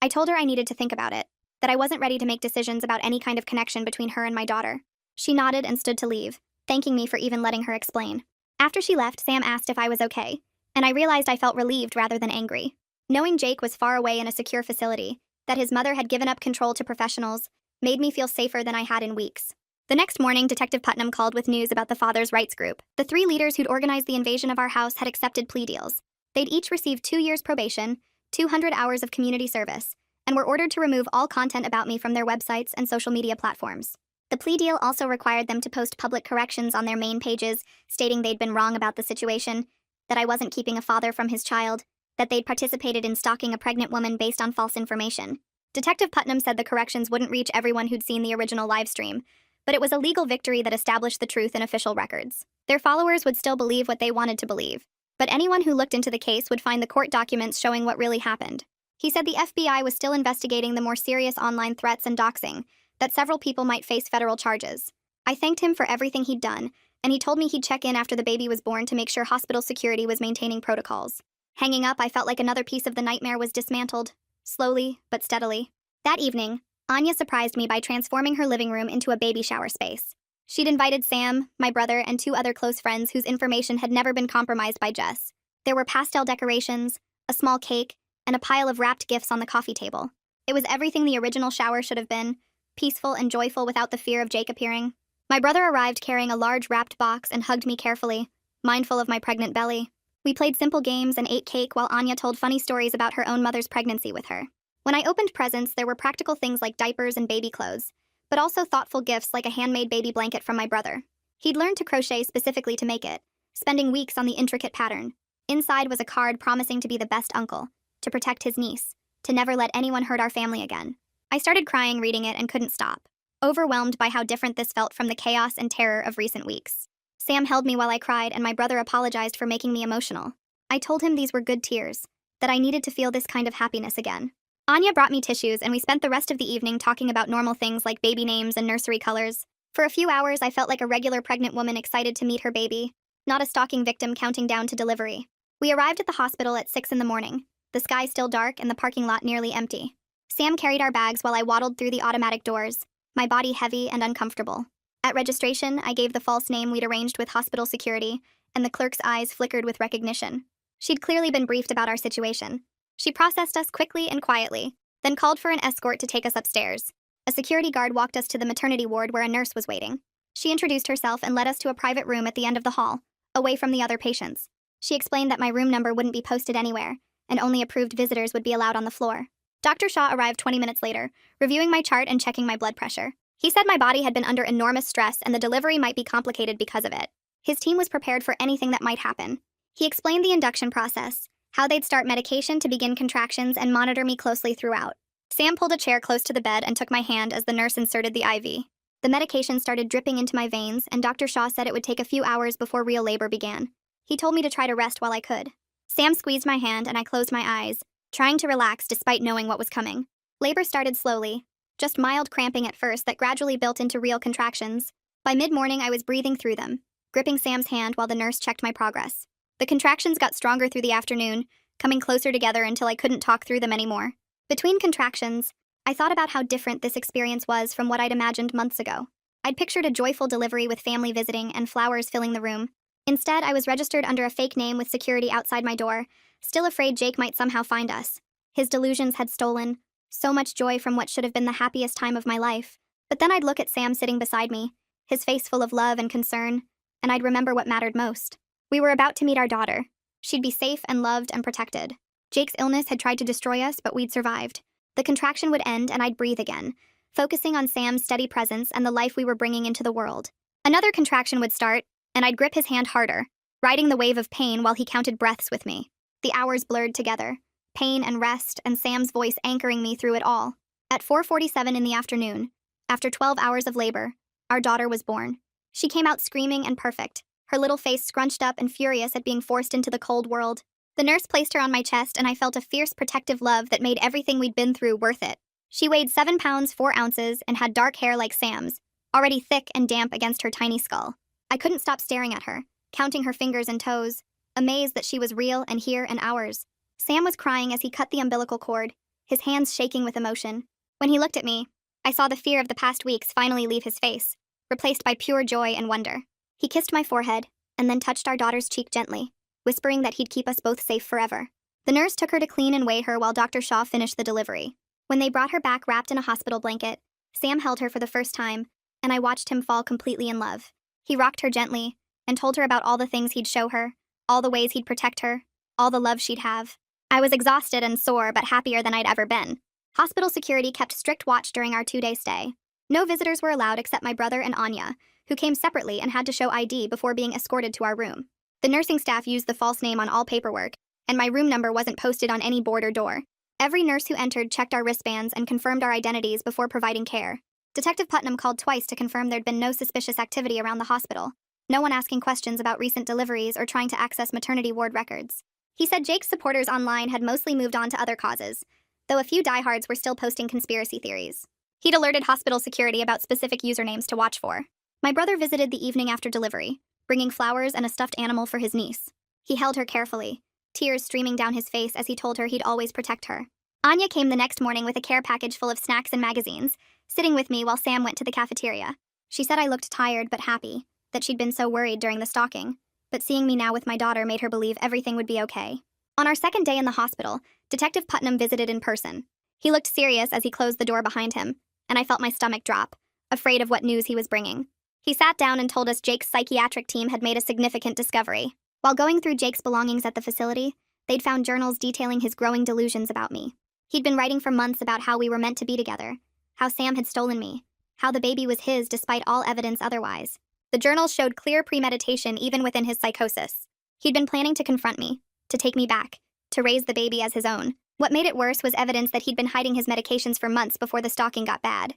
I told her I needed to think about it, that I wasn't ready to make decisions about any kind of connection between her and my daughter. She nodded and stood to leave, thanking me for even letting her explain. After she left, Sam asked if I was okay, and I realized I felt relieved rather than angry. Knowing Jake was far away in a secure facility, that his mother had given up control to professionals, made me feel safer than I had in weeks. The next morning, Detective Putnam called with news about the father's rights group. The 3 leaders who'd organized the invasion of our house had accepted plea deals. They'd each received 2 years probation, 200 hours of community service, and were ordered to remove all content about me from their websites and social media platforms. The plea deal also required them to post public corrections on their main pages, stating they'd been wrong about the situation, that I wasn't keeping a father from his child, that they'd participated in stalking a pregnant woman based on false information. Detective Putnam said the corrections wouldn't reach everyone who'd seen the original live stream, but it was a legal victory that established the truth in official records. Their followers would still believe what they wanted to believe, but anyone who looked into the case would find the court documents showing what really happened. He said the FBI was still investigating the more serious online threats and doxing, that several people might face federal charges. I thanked him for everything he'd done, and he told me he'd check in after the baby was born to make sure hospital security was maintaining protocols. Hanging up, I felt like another piece of the nightmare was dismantled, slowly but steadily. That evening, Anya surprised me by transforming her living room into a baby shower space. She'd invited Sam, my brother, and 2 other close friends whose information had never been compromised by Jess. There were pastel decorations, a small cake, and a pile of wrapped gifts on the coffee table. It was everything the original shower should have been, peaceful and joyful without the fear of Jake appearing. My brother arrived carrying a large wrapped box and hugged me carefully, mindful of my pregnant belly. We played simple games and ate cake while Anya told funny stories about her own mother's pregnancy with her. When I opened presents, there were practical things like diapers and baby clothes, but also thoughtful gifts like a handmade baby blanket from my brother. He'd learned to crochet specifically to make it, spending weeks on the intricate pattern. Inside was a card promising to be the best uncle, to protect his niece, to never let anyone hurt our family again. I started crying reading it and couldn't stop, overwhelmed by how different this felt from the chaos and terror of recent weeks. Sam held me while I cried, and my brother apologized for making me emotional. I told him these were good tears, that I needed to feel this kind of happiness again. Anya brought me tissues, and we spent the rest of the evening talking about normal things like baby names and nursery colors. For a few hours, I felt like a regular pregnant woman excited to meet her baby, not a stalking victim counting down to delivery. We arrived at the hospital at 6 in the morning, the sky still dark and the parking lot nearly empty. Sam carried our bags while I waddled through the automatic doors, my body heavy and uncomfortable. At registration, I gave the false name we'd arranged with hospital security, and the clerk's eyes flickered with recognition. She'd clearly been briefed about our situation. She processed us quickly and quietly, then called for an escort to take us upstairs. A security guard walked us to the maternity ward where a nurse was waiting. She introduced herself and led us to a private room at the end of the hall, away from the other patients. She explained that my room number wouldn't be posted anywhere, and only approved visitors would be allowed on the floor. Dr. Shaw arrived 20 minutes later, reviewing my chart and checking my blood pressure. He said my body had been under enormous stress and the delivery might be complicated because of it. His team was prepared for anything that might happen. He explained the induction process, how they'd start medication to begin contractions and monitor me closely throughout. Sam pulled a chair close to the bed and took my hand as the nurse inserted the IV. The medication started dripping into my veins, and Dr. Shaw said it would take a few hours before real labor began. He told me to try to rest while I could. Sam squeezed my hand and I closed my eyes, trying to relax despite knowing what was coming. Labor started slowly, just mild cramping at first that gradually built into real contractions. By mid-morning, I was breathing through them, gripping Sam's hand while the nurse checked my progress. The contractions got stronger through the afternoon, coming closer together until I couldn't talk through them anymore. Between contractions, I thought about how different this experience was from what I'd imagined months ago. I'd pictured a joyful delivery with family visiting and flowers filling the room. Instead, I was registered under a fake name with security outside my door, still afraid Jake might somehow find us. His delusions had stolen so much joy from what should have been the happiest time of my life. But then I'd look at Sam sitting beside me, his face full of love and concern, and I'd remember what mattered most. We were about to meet our daughter. She'd be safe and loved and protected. Jake's illness had tried to destroy us, but we'd survived. The contraction would end and I'd breathe again, focusing on Sam's steady presence and the life we were bringing into the world. Another contraction would start, and I'd grip his hand harder, riding the wave of pain while he counted breaths with me. The hours blurred together, pain and rest and Sam's voice anchoring me through it all. At 4:47 in the afternoon, after 12 hours of labor, our daughter was born. She came out screaming and perfect, her little face scrunched up and furious at being forced into the cold world. The nurse placed her on my chest and I felt a fierce protective love that made everything we'd been through worth it. She weighed 7 pounds 4 ounces and had dark hair like Sam's, already thick and damp against her tiny skull. I couldn't stop staring at her, counting her fingers and toes, amazed that she was real and here and ours. Sam was crying as he cut the umbilical cord, his hands shaking with emotion. When he looked at me, I saw the fear of the past weeks finally leave his face, replaced by pure joy and wonder. He kissed my forehead, and then touched our daughter's cheek gently, whispering that he'd keep us both safe forever. The nurse took her to clean and weigh her while Dr. Shaw finished the delivery. When they brought her back wrapped in a hospital blanket, Sam held her for the first time, and I watched him fall completely in love. He rocked her gently, and told her about all the things he'd show her, all the ways he'd protect her, all the love she'd have. I was exhausted and sore, but happier than I'd ever been. Hospital security kept strict watch during our 2-day stay. No visitors were allowed except my brother and Anya, who came separately and had to show ID before being escorted to our room. The nursing staff used the false name on all paperwork, and my room number wasn't posted on any board or door. Every nurse who entered checked our wristbands and confirmed our identities before providing care. Detective Putnam called twice to confirm there'd been no suspicious activity around the hospital, no one asking questions about recent deliveries or trying to access maternity ward records. He said Jake's supporters online had mostly moved on to other causes, though a few diehards were still posting conspiracy theories. He'd alerted hospital security about specific usernames to watch for. My brother visited the evening after delivery, bringing flowers and a stuffed animal for his niece. He held her carefully, tears streaming down his face as he told her he'd always protect her. Anya came the next morning with a care package full of snacks and magazines, sitting with me while Sam went to the cafeteria. She said I looked tired but happy, that she'd been so worried during the stalking, but seeing me now with my daughter made her believe everything would be okay. On our second day in the hospital, Detective Putnam visited in person. He looked serious as he closed the door behind him, and I felt my stomach drop, afraid of what news he was bringing. He sat down and told us Jake's psychiatric team had made a significant discovery. While going through Jake's belongings at the facility, they'd found journals detailing his growing delusions about me. He'd been writing for months about how we were meant to be together, how Sam had stolen me, how the baby was his despite all evidence otherwise. The journals showed clear premeditation even within his psychosis. He'd been planning to confront me, to take me back, to raise the baby as his own. What made it worse was evidence that he'd been hiding his medications for months before the stalking got bad.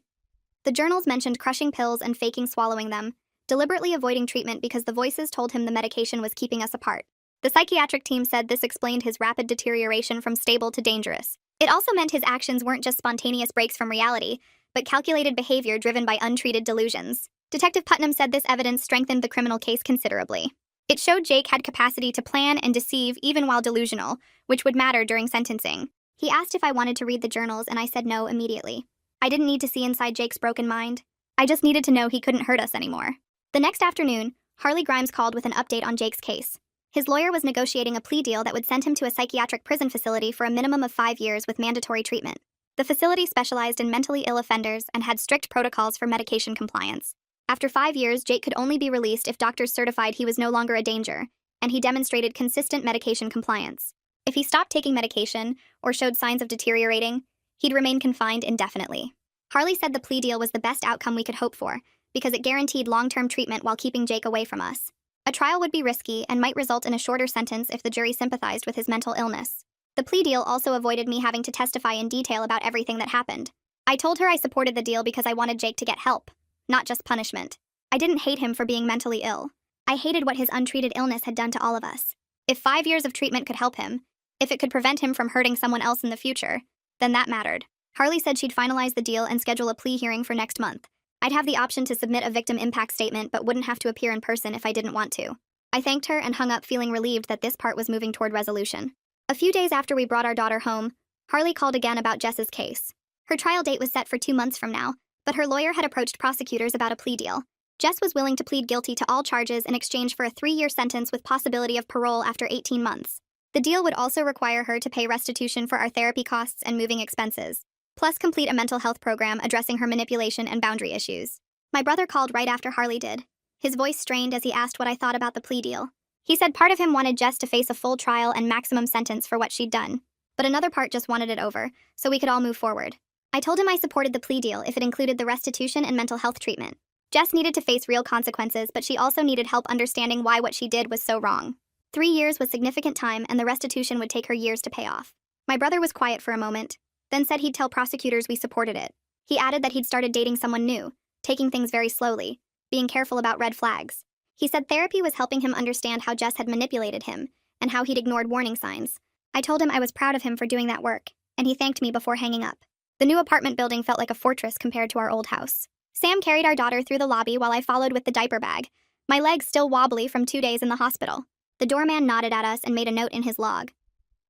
The journals mentioned crushing pills and faking swallowing them, deliberately avoiding treatment because the voices told him the medication was keeping us apart. The psychiatric team said this explained his rapid deterioration from stable to dangerous. It also meant his actions weren't just spontaneous breaks from reality, but calculated behavior driven by untreated delusions. Detective Putnam said this evidence strengthened the criminal case considerably. It showed Jake had capacity to plan and deceive even while delusional, which would matter during sentencing. He asked if I wanted to read the journals, and I said no immediately. I didn't need to see inside Jake's broken mind. I just needed to know he couldn't hurt us anymore. The next afternoon, Harley Grimes called with an update on Jake's case. His lawyer was negotiating a plea deal that would send him to a psychiatric prison facility for a minimum of 5 years with mandatory treatment. The facility specialized in mentally ill offenders and had strict protocols for medication compliance. After 5 years, Jake could only be released if doctors certified he was no longer a danger, and he demonstrated consistent medication compliance. If he stopped taking medication or showed signs of deteriorating, he'd remain confined indefinitely. Harley said the plea deal was the best outcome we could hope for, because it guaranteed long-term treatment while keeping Jake away from us. A trial would be risky and might result in a shorter sentence if the jury sympathized with his mental illness. The plea deal also avoided me having to testify in detail about everything that happened. I told her I supported the deal because I wanted Jake to get help, not just punishment. I didn't hate him for being mentally ill. I hated what his untreated illness had done to all of us. If 5 years of treatment could help him, if it could prevent him from hurting someone else in the future, then that mattered. Harley said she'd finalize the deal and schedule a plea hearing for next month. I'd have the option to submit a victim impact statement but wouldn't have to appear in person if I didn't want to. I thanked her and hung up feeling relieved that this part was moving toward resolution. A few days after we brought our daughter home, Harley called again about Jess's case. Her trial date was set for 2 months from now, but her lawyer had approached prosecutors about a plea deal. Jess was willing to plead guilty to all charges in exchange for a 3-year sentence with possibility of parole after 18 months. The deal would also require her to pay restitution for our therapy costs and moving expenses, plus complete a mental health program addressing her manipulation and boundary issues. My brother called right after Harley did. His voice strained as he asked what I thought about the plea deal. He said part of him wanted Jess to face a full trial and maximum sentence for what she'd done, but another part just wanted it over, so we could all move forward. I told him I supported the plea deal if it included the restitution and mental health treatment. Jess needed to face real consequences, but she also needed help understanding why what she did was so wrong. 3 years was significant time, and the restitution would take her years to pay off. My brother was quiet for a moment, then said he'd tell prosecutors we supported it. He added that he'd started dating someone new, taking things very slowly, being careful about red flags. He said therapy was helping him understand how Jess had manipulated him, and how he'd ignored warning signs. I told him I was proud of him for doing that work, and he thanked me before hanging up. The new apartment building felt like a fortress compared to our old house. Sam carried our daughter through the lobby while I followed with the diaper bag, my legs still wobbly from 2 days in the hospital. The doorman nodded at us and made a note in his log.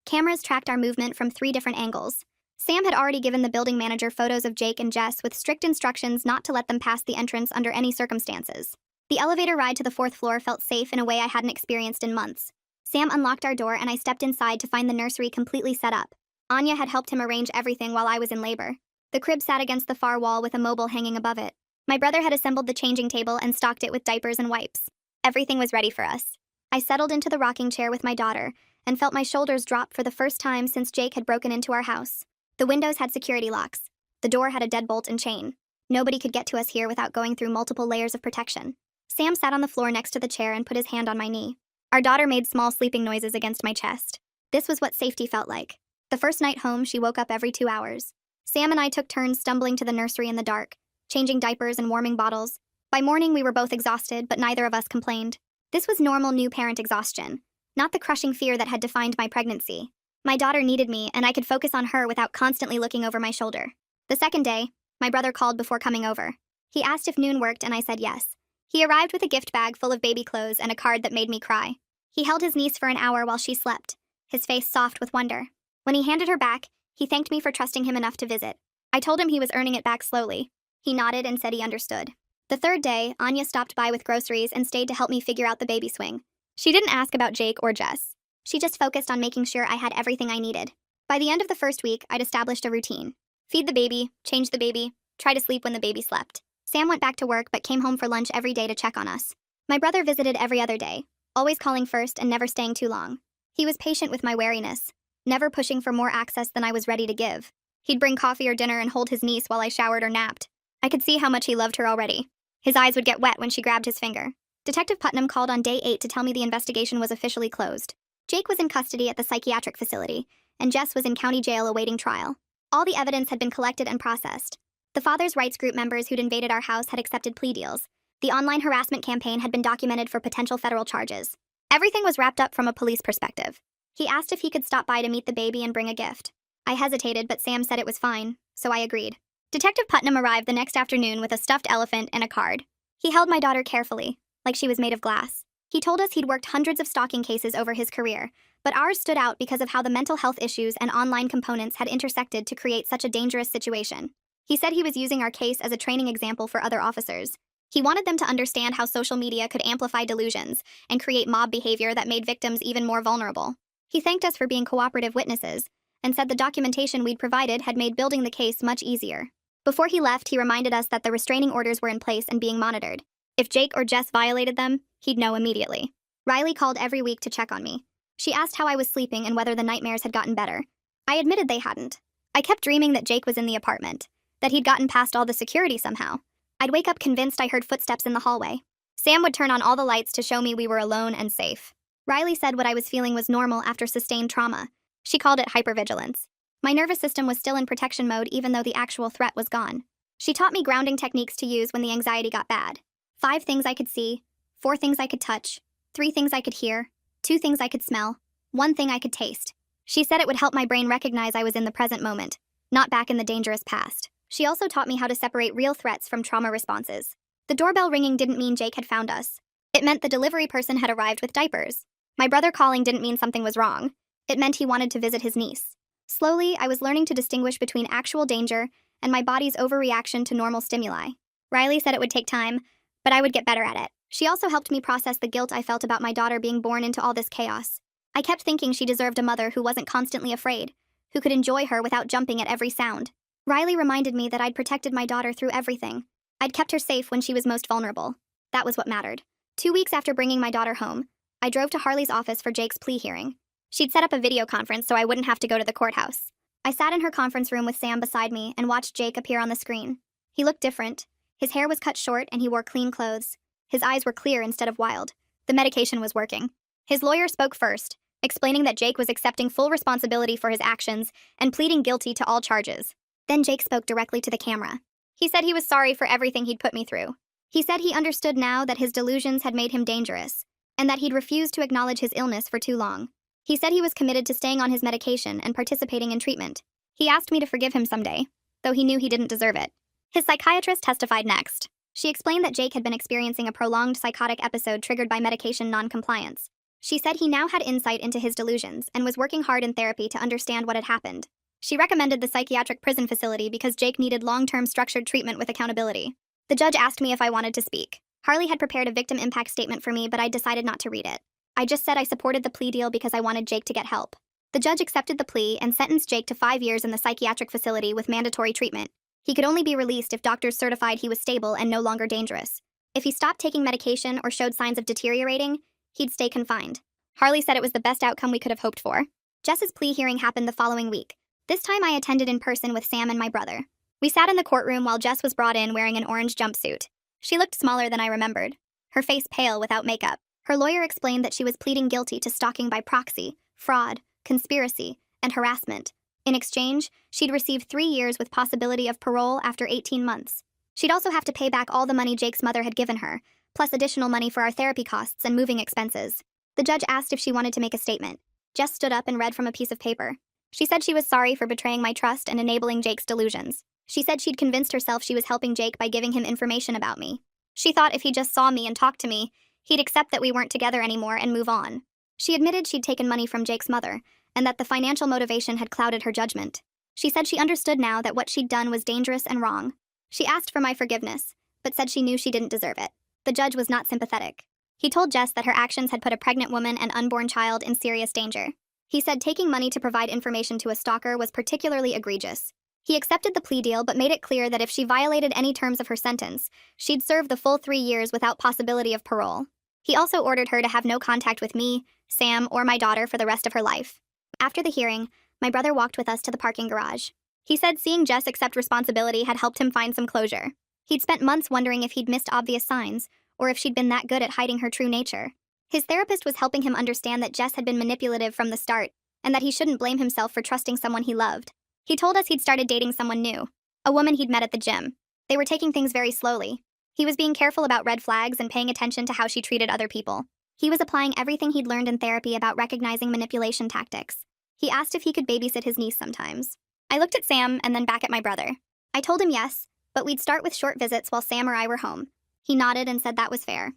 Cameras tracked our movement from 3 different angles. Sam had already given the building manager photos of Jake and Jess with strict instructions not to let them pass the entrance under any circumstances. The elevator ride to the 4th floor felt safe in a way I hadn't experienced in months. Sam unlocked our door and I stepped inside to find the nursery completely set up. Anya had helped him arrange everything while I was in labor. The crib sat against the far wall with a mobile hanging above it. My brother had assembled the changing table and stocked it with diapers and wipes. Everything was ready for us. I settled into the rocking chair with my daughter and felt my shoulders drop for the first time since Jake had broken into our house. The windows had security locks. The door had a deadbolt and chain. Nobody could get to us here without going through multiple layers of protection. Sam sat on the floor next to the chair and put his hand on my knee. Our daughter made small sleeping noises against my chest. This was what safety felt like. The first night home, she woke up every 2 hours. Sam and I took turns stumbling to the nursery in the dark, changing diapers and warming bottles. By morning, we were both exhausted, but neither of us complained. This was normal new parent exhaustion, not the crushing fear that had defined my pregnancy. My daughter needed me, and I could focus on her without constantly looking over my shoulder. The second day, my brother called before coming over. He asked if noon worked, and I said yes. He arrived with a gift bag full of baby clothes and a card that made me cry. He held his niece for an hour while she slept, his face soft with wonder. When he handed her back, he thanked me for trusting him enough to visit. I told him he was earning it back slowly. He nodded and said he understood. The third day, Anya stopped by with groceries and stayed to help me figure out the baby swing. She didn't ask about Jake or Jess. She just focused on making sure I had everything I needed. By the end of the first week, I'd established a routine. Feed the baby, change the baby, try to sleep when the baby slept. Sam went back to work but came home for lunch every day to check on us. My brother visited every other day, always calling first and never staying too long. He was patient with my wariness, never pushing for more access than I was ready to give. He'd bring coffee or dinner and hold his niece while I showered or napped. I could see how much he loved her already. His eyes would get wet when she grabbed his finger. Detective Putnam called on day 8 to tell me the investigation was officially closed. Jake was in custody at the psychiatric facility, and Jess was in county jail awaiting trial. All the evidence had been collected and processed. The father's rights group members who'd invaded our house had accepted plea deals. The online harassment campaign had been documented for potential federal charges. Everything was wrapped up from a police perspective. He asked if he could stop by to meet the baby and bring a gift. I hesitated, but Sam said it was fine, so I agreed. Detective Putnam arrived the next afternoon with a stuffed elephant and a card. He held my daughter carefully, like she was made of glass. He told us he'd worked hundreds of stalking cases over his career, but ours stood out because of how the mental health issues and online components had intersected to create such a dangerous situation. He said he was using our case as a training example for other officers. He wanted them to understand how social media could amplify delusions and create mob behavior that made victims even more vulnerable. He thanked us for being cooperative witnesses and said the documentation we'd provided had made building the case much easier. Before he left, he reminded us that the restraining orders were in place and being monitored. If Jake or Jess violated them, he'd know immediately. Riley called every week to check on me. She asked how I was sleeping and whether the nightmares had gotten better. I admitted they hadn't. I kept dreaming that Jake was in the apartment, that he'd gotten past all the security somehow. I'd wake up convinced I heard footsteps in the hallway. Sam would turn on all the lights to show me we were alone and safe. Riley said what I was feeling was normal after sustained trauma. She called it hypervigilance. My nervous system was still in protection mode even though the actual threat was gone. She taught me grounding techniques to use when the anxiety got bad. 5 things I could see, 4 things I could touch, 3 things I could hear, 2 things I could smell, 1 thing I could taste. She said it would help my brain recognize I was in the present moment, not back in the dangerous past. She also taught me how to separate real threats from trauma responses. The doorbell ringing didn't mean Jake had found us. It meant the delivery person had arrived with diapers. My brother calling didn't mean something was wrong. It meant he wanted to visit his niece. Slowly, I was learning to distinguish between actual danger and my body's overreaction to normal stimuli. Riley said it would take time, but I would get better at it. She also helped me process the guilt I felt about my daughter being born into all this chaos. I kept thinking she deserved a mother who wasn't constantly afraid, who could enjoy her without jumping at every sound. Riley reminded me that I'd protected my daughter through everything. I'd kept her safe when she was most vulnerable. That was what mattered. 2 weeks after bringing my daughter home, I drove to Harley's office for Jake's plea hearing. She'd set up a video conference so I wouldn't have to go to the courthouse. I sat in her conference room with Sam beside me and watched Jake appear on the screen. He looked different. His hair was cut short and he wore clean clothes. His eyes were clear instead of wild. The medication was working. His lawyer spoke first, explaining that Jake was accepting full responsibility for his actions and pleading guilty to all charges. Then Jake spoke directly to the camera. He said he was sorry for everything he'd put me through. He said he understood now that his delusions had made him dangerous, and that he'd refused to acknowledge his illness for too long. He said he was committed to staying on his medication and participating in treatment. He asked me to forgive him someday, though he knew he didn't deserve it. His psychiatrist testified next. She explained that Jake had been experiencing a prolonged psychotic episode triggered by medication non-compliance. She said he now had insight into his delusions and was working hard in therapy to understand what had happened. She recommended the psychiatric prison facility because Jake needed long-term structured treatment with accountability. The judge asked me if I wanted to speak. Harley had prepared a victim impact statement for me, but I decided not to read it. I just said I supported the plea deal because I wanted Jake to get help. The judge accepted the plea and sentenced Jake to 5 years in the psychiatric facility with mandatory treatment. He could only be released if doctors certified he was stable and no longer dangerous. If he stopped taking medication or showed signs of deteriorating, he'd stay confined. Harley said it was the best outcome we could have hoped for. Jess's plea hearing happened the following week. This time I attended in person with Sam and my brother. We sat in the courtroom while Jess was brought in wearing an orange jumpsuit. She looked smaller than I remembered, her face pale without makeup. Her lawyer explained that she was pleading guilty to stalking by proxy, fraud, conspiracy, and harassment. In exchange, she'd receive 3 years with possibility of parole after 18 months. She'd also have to pay back all the money Jake's mother had given her, plus additional money for our therapy costs and moving expenses. The judge asked if she wanted to make a statement. Jess stood up and read from a piece of paper. She said she was sorry for betraying my trust and enabling Jake's delusions. She said she'd convinced herself she was helping Jake by giving him information about me. She thought if he just saw me and talked to me, he'd accept that we weren't together anymore and move on. She admitted she'd taken money from Jake's mother, and that the financial motivation had clouded her judgment. She said she understood now that what she'd done was dangerous and wrong. She asked for my forgiveness, but said she knew she didn't deserve it. The judge was not sympathetic. He told Jess that her actions had put a pregnant woman and unborn child in serious danger. He said taking money to provide information to a stalker was particularly egregious. He accepted the plea deal but made it clear that if she violated any terms of her sentence, she'd serve the full 3 years without possibility of parole. He also ordered her to have no contact with me, Sam, or my daughter for the rest of her life. After the hearing, my brother walked with us to the parking garage. He said seeing Jess accept responsibility had helped him find some closure. He'd spent months wondering if he'd missed obvious signs, or if she'd been that good at hiding her true nature. His therapist was helping him understand that Jess had been manipulative from the start, and that he shouldn't blame himself for trusting someone he loved. He told us he'd started dating someone new, a woman he'd met at the gym. They were taking things very slowly. He was being careful about red flags and paying attention to how she treated other people. He was applying everything he'd learned in therapy about recognizing manipulation tactics. He asked if he could babysit his niece sometimes. I looked at Sam and then back at my brother. I told him yes, but we'd start with short visits while Sam or I were home. He nodded and said that was fair.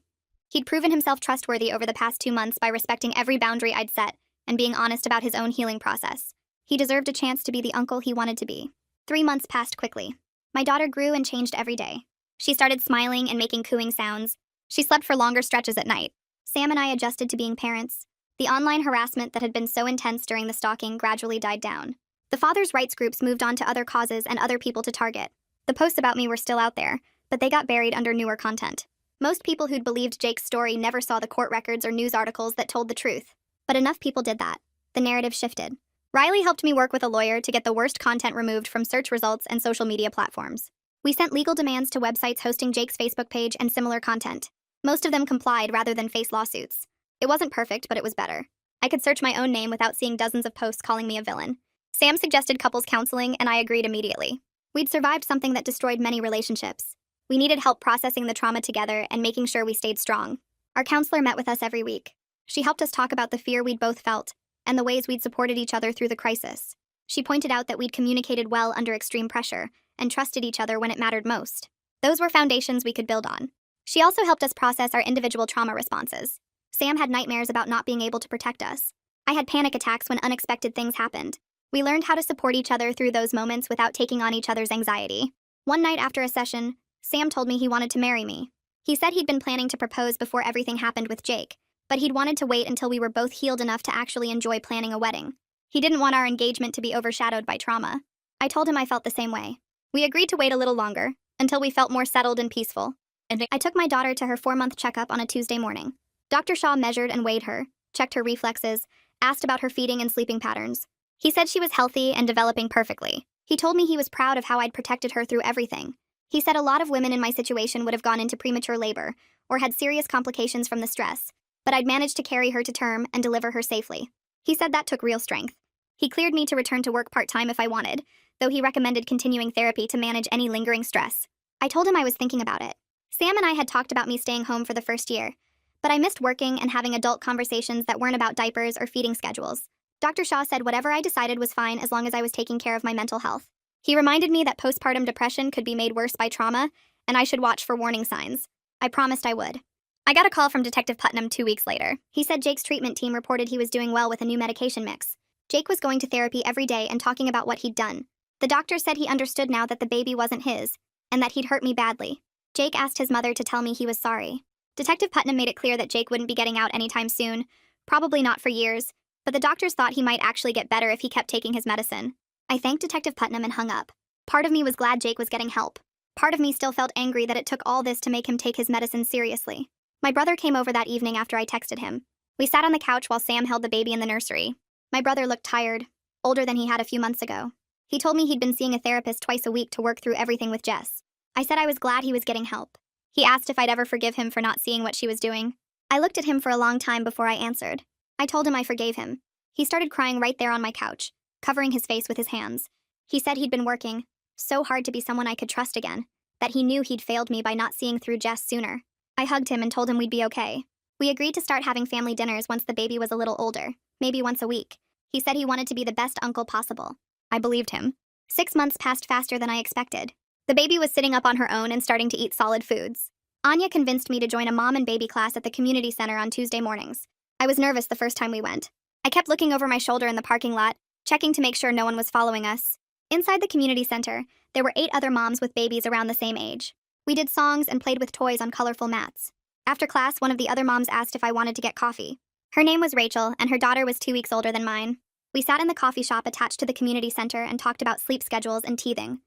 He'd proven himself trustworthy over the past 2 months by respecting every boundary I'd set and being honest about his own healing process. He deserved a chance to be the uncle he wanted to be. 3 months passed quickly. My daughter grew and changed every day. She started smiling and making cooing sounds. She slept for longer stretches at night. Sam and I adjusted to being parents. The online harassment that had been so intense during the stalking gradually died down. The father's rights groups moved on to other causes and other people to target. The posts about me were still out there, but they got buried under newer content. Most people who'd believed Jake's story never saw the court records or news articles that told the truth. But enough people did that. The narrative shifted. Riley helped me work with a lawyer to get the worst content removed from search results and social media platforms. We sent legal demands to websites hosting Jake's Facebook page and similar content. Most of them complied rather than face lawsuits. It wasn't perfect, but it was better. I could search my own name without seeing dozens of posts calling me a villain. Sam suggested couples counseling, and I agreed immediately. We'd survived something that destroyed many relationships. We needed help processing the trauma together and making sure we stayed strong. Our counselor met with us every week. She helped us talk about the fear we'd both felt and the ways we'd supported each other through the crisis. She pointed out that we'd communicated well under extreme pressure and trusted each other when it mattered most. Those were foundations we could build on. She also helped us process our individual trauma responses. Sam had nightmares about not being able to protect us. I had panic attacks when unexpected things happened. We learned how to support each other through those moments without taking on each other's anxiety. One night after a session, Sam told me he wanted to marry me. He said he'd been planning to propose before everything happened with Jake, but he'd wanted to wait until we were both healed enough to actually enjoy planning a wedding. He didn't want our engagement to be overshadowed by trauma. I told him I felt the same way. We agreed to wait a little longer, until we felt more settled and peaceful. I took my daughter to her 4-month checkup on a Tuesday morning. Dr. Shaw measured and weighed her, checked her reflexes, asked about her feeding and sleeping patterns. He said she was healthy and developing perfectly. He told me he was proud of how I'd protected her through everything. He said a lot of women in my situation would have gone into premature labor, or had serious complications from the stress, but I'd managed to carry her to term and deliver her safely. He said that took real strength. He cleared me to return to work part-time if I wanted, though he recommended continuing therapy to manage any lingering stress. I told him I was thinking about it. Sam and I had talked about me staying home for the first year, but I missed working and having adult conversations that weren't about diapers or feeding schedules. Dr. Shaw said whatever I decided was fine as long as I was taking care of my mental health. He reminded me that postpartum depression could be made worse by trauma, and I should watch for warning signs. I promised I would. I got a call from Detective Putnam 2 weeks later. He said Jake's treatment team reported he was doing well with a new medication mix. Jake was going to therapy every day and talking about what he'd done. The doctor said he understood now that the baby wasn't his, and that he'd hurt me badly. Jake asked his mother to tell me he was sorry. Detective Putnam made it clear that Jake wouldn't be getting out anytime soon, probably not for years, but the doctors thought he might actually get better if he kept taking his medicine. I thanked Detective Putnam and hung up. Part of me was glad Jake was getting help. Part of me still felt angry that it took all this to make him take his medicine seriously. My brother came over that evening after I texted him. We sat on the couch while Sam held the baby in the nursery. My brother looked tired, older than he had a few months ago. He told me he'd been seeing a therapist twice a week to work through everything with Jess. I said I was glad he was getting help. He asked if I'd ever forgive him for not seeing what she was doing. I looked at him for a long time before I answered. I told him I forgave him. He started crying right there on my couch, covering his face with his hands. He said he'd been working so hard to be someone I could trust again, that he knew he'd failed me by not seeing through Jess sooner. I hugged him and told him we'd be okay. We agreed to start having family dinners once the baby was a little older, maybe once a week. He said he wanted to be the best uncle possible. I believed him. 6 months passed faster than I expected. The baby was sitting up on her own and starting to eat solid foods. Anya convinced me to join a mom and baby class at the community center on Tuesday mornings. I was nervous the first time we went. I kept looking over my shoulder in the parking lot, checking to make sure no one was following us. Inside the community center, there were 8 other moms with babies around the same age. We did songs and played with toys on colorful mats. After class, one of the other moms asked if I wanted to get coffee. Her name was Rachel, and her daughter was 2 weeks older than mine. We sat in the coffee shop attached to the community center and talked about sleep schedules and teething.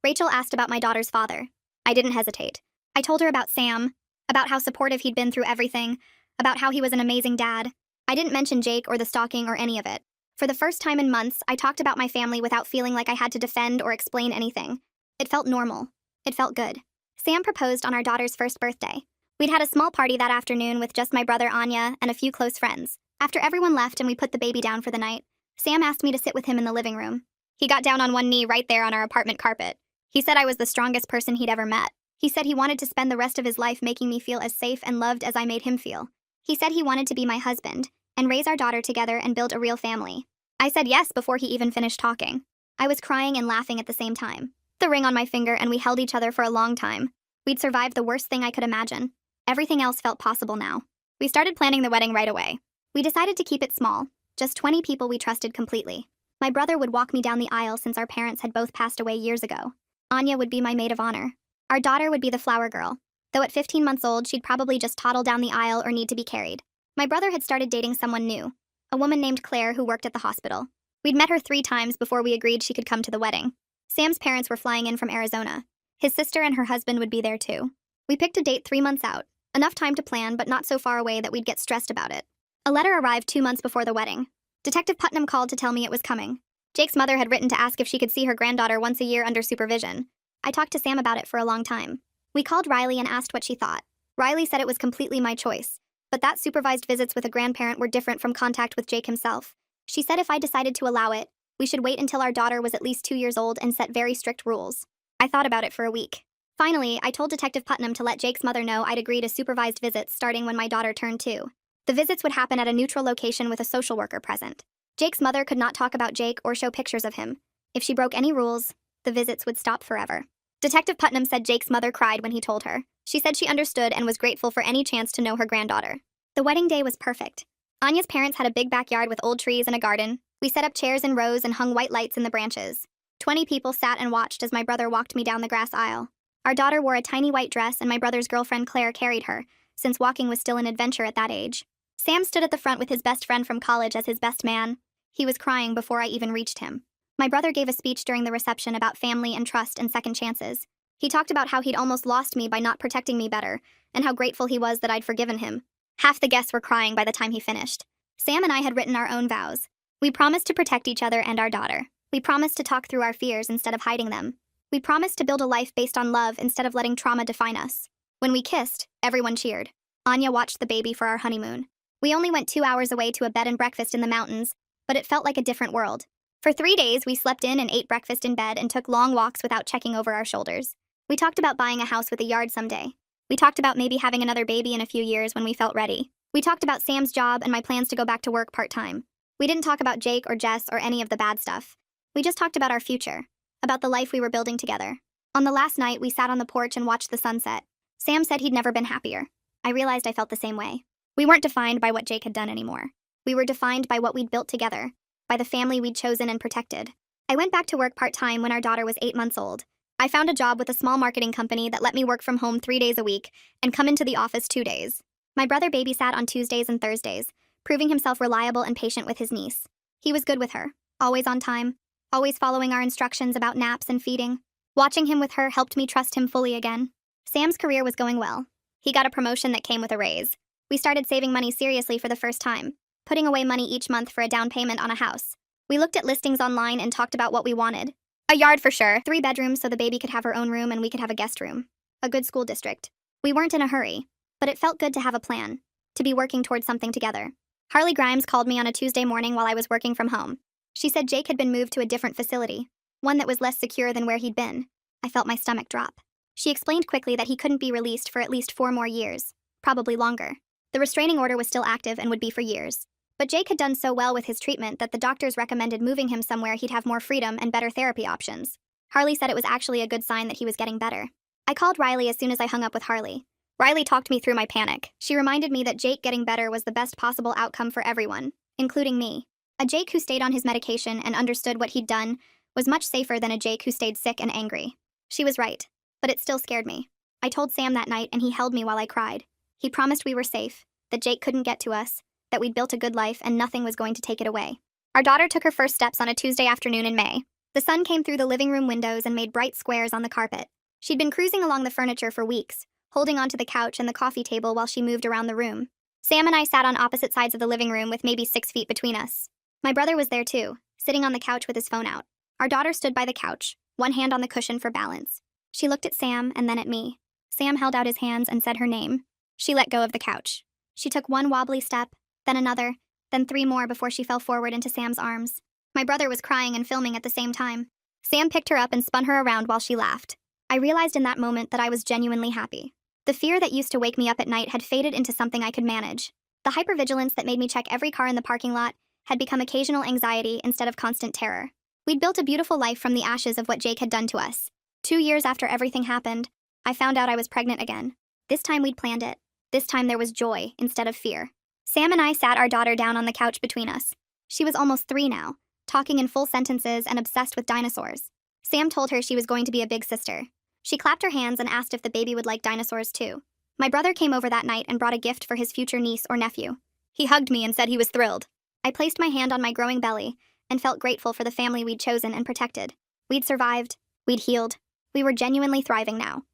Rachel asked about my daughter's father. I didn't hesitate. I told her about Sam, about how supportive he'd been through everything, about how he was an amazing dad. I didn't mention Jake or the stalking or any of it. For the first time in months, I talked about my family without feeling like I had to defend or explain anything. It felt normal. It felt good. Sam proposed on our daughter's first birthday. We'd had a small party that afternoon with just my brother Anya and a few close friends. After everyone left and we put the baby down for the night, Sam asked me to sit with him in the living room. He got down on one knee right there on our apartment carpet. He said I was the strongest person he'd ever met. He said he wanted to spend the rest of his life making me feel as safe and loved as I made him feel. He said he wanted to be my husband and raise our daughter together and build a real family. I said yes before he even finished talking. I was crying and laughing at the same time. The ring on my finger, and we held each other for a long time. We'd survived the worst thing I could imagine. Everything else felt possible now. We started planning the wedding right away. We decided to keep it small, just 20 people we trusted completely. My brother would walk me down the aisle since our parents had both passed away years ago. Anya would be my maid of honor. Our daughter would be the flower girl, though at 15 months old, she'd probably just toddle down the aisle or need to be carried. My brother had started dating someone new, a woman named Claire who worked at the hospital. We'd met her 3 times before we agreed she could come to the wedding. Sam's parents were flying in from Arizona. His sister and her husband would be there too. We picked a date 3 months out, enough time to plan but not so far away that we'd get stressed about it. A letter arrived 2 months before the wedding. Detective Putnam called to tell me it was coming. Jake's mother had written to ask if she could see her granddaughter once a year under supervision. I talked to Sam about it for a long time. We called Riley and asked what she thought. Riley said it was completely my choice, but that supervised visits with a grandparent were different from contact with Jake himself. She said if I decided to allow it, we should wait until our daughter was at least 2 years old and set very strict rules. I thought about it for a week. Finally, I told Detective Putnam to let Jake's mother know I'd agree to supervised visits starting when my daughter turned 2. The visits would happen at a neutral location with a social worker present. Jake's mother could not talk about Jake or show pictures of him. If she broke any rules, the visits would stop forever. Detective Putnam said Jake's mother cried when he told her. She said she understood and was grateful for any chance to know her granddaughter. The wedding day was perfect. Anya's parents had a big backyard with old trees and a garden. We set up chairs in rows and hung white lights in the branches. 20 people sat and watched as my brother walked me down the grass aisle. Our daughter wore a tiny white dress and my brother's girlfriend Claire carried her, since walking was still an adventure at that age. Sam stood at the front with his best friend from college as his best man. He was crying before I even reached him. My brother gave a speech during the reception about family and trust and second chances. He talked about how he'd almost lost me by not protecting me better, and how grateful he was that I'd forgiven him. Half the guests were crying by the time he finished. Sam and I had written our own vows. We promised to protect each other and our daughter. We promised to talk through our fears instead of hiding them. We promised to build a life based on love instead of letting trauma define us. When we kissed, everyone cheered. Anya watched the baby for our honeymoon. We only went 2 hours away to a bed and breakfast in the mountains, but it felt like a different world. For 3 days, we slept in and ate breakfast in bed and took long walks without checking over our shoulders. We talked about buying a house with a yard someday. We talked about maybe having another baby in a few years when we felt ready. We talked about Sam's job and my plans to go back to work part-time. We didn't talk about Jake or Jess or any of the bad stuff. We just talked about our future, about the life we were building together. On the last night, we sat on the porch and watched the sunset. Sam said he'd never been happier. I realized I felt the same way. We weren't defined by what Jake had done anymore. We were defined by what we'd built together, by the family we'd chosen and protected. I went back to work part-time when our daughter was 8 months old. I found a job with a small marketing company that let me work from home 3 days a week and come into the office 2 days. My brother babysat on Tuesdays and Thursdays, proving himself reliable and patient with his niece. He was good with her, always on time, always following our instructions about naps and feeding. Watching him with her helped me trust him fully again. Sam's career was going well. He got a promotion that came with a raise. We started saving money seriously for the first time, putting away money each month for a down payment on a house. We looked at listings online and talked about what we wanted. A yard for sure, 3 bedrooms so the baby could have her own room and we could have a guest room. A good school district. We weren't in a hurry, but it felt good to have a plan, to be working towards something together. Harley Grimes called me on a Tuesday morning while I was working from home. She said Jake had been moved to a different facility, one that was less secure than where he'd been. I felt my stomach drop. She explained quickly that he couldn't be released for at least 4 more years, probably longer. The restraining order was still active and would be for years. But Jake had done so well with his treatment that the doctors recommended moving him somewhere he'd have more freedom and better therapy options. Harley said it was actually a good sign that he was getting better. I called Riley as soon as I hung up with Harley. Riley talked me through my panic. She reminded me that Jake getting better was the best possible outcome for everyone, including me. A Jake who stayed on his medication and understood what he'd done was much safer than a Jake who stayed sick and angry. She was right, but it still scared me. I told Sam that night and he held me while I cried. He promised we were safe, that Jake couldn't get to us, that we'd built a good life and nothing was going to take it away. Our daughter took her first steps on a Tuesday afternoon in May. The sun came through the living room windows and made bright squares on the carpet. She'd been cruising along the furniture for weeks, holding onto the couch and the coffee table while she moved around the room. Sam and I sat on opposite sides of the living room with maybe 6 feet between us. My brother was there too, sitting on the couch with his phone out. Our daughter stood by the couch, one hand on the cushion for balance. She looked at Sam and then at me. Sam held out his hands and said her name. She let go of the couch. She took one wobbly step, then another, then 3 more before she fell forward into Sam's arms. My brother was crying and filming at the same time. Sam picked her up and spun her around while she laughed. I realized in that moment that I was genuinely happy. The fear that used to wake me up at night had faded into something I could manage. The hypervigilance that made me check every car in the parking lot had become occasional anxiety instead of constant terror. We'd built a beautiful life from the ashes of what Jake had done to us. 2 years after everything happened, I found out I was pregnant again. This time we'd planned it. This time there was joy instead of fear. Sam and I sat our daughter down on the couch between us. She was almost 3 now, talking in full sentences and obsessed with dinosaurs. Sam told her she was going to be a big sister. She clapped her hands and asked if the baby would like dinosaurs too. My brother came over that night and brought a gift for his future niece or nephew. He hugged me and said he was thrilled. I placed my hand on my growing belly and felt grateful for the family we'd chosen and protected. We'd survived. We'd healed. We were genuinely thriving now.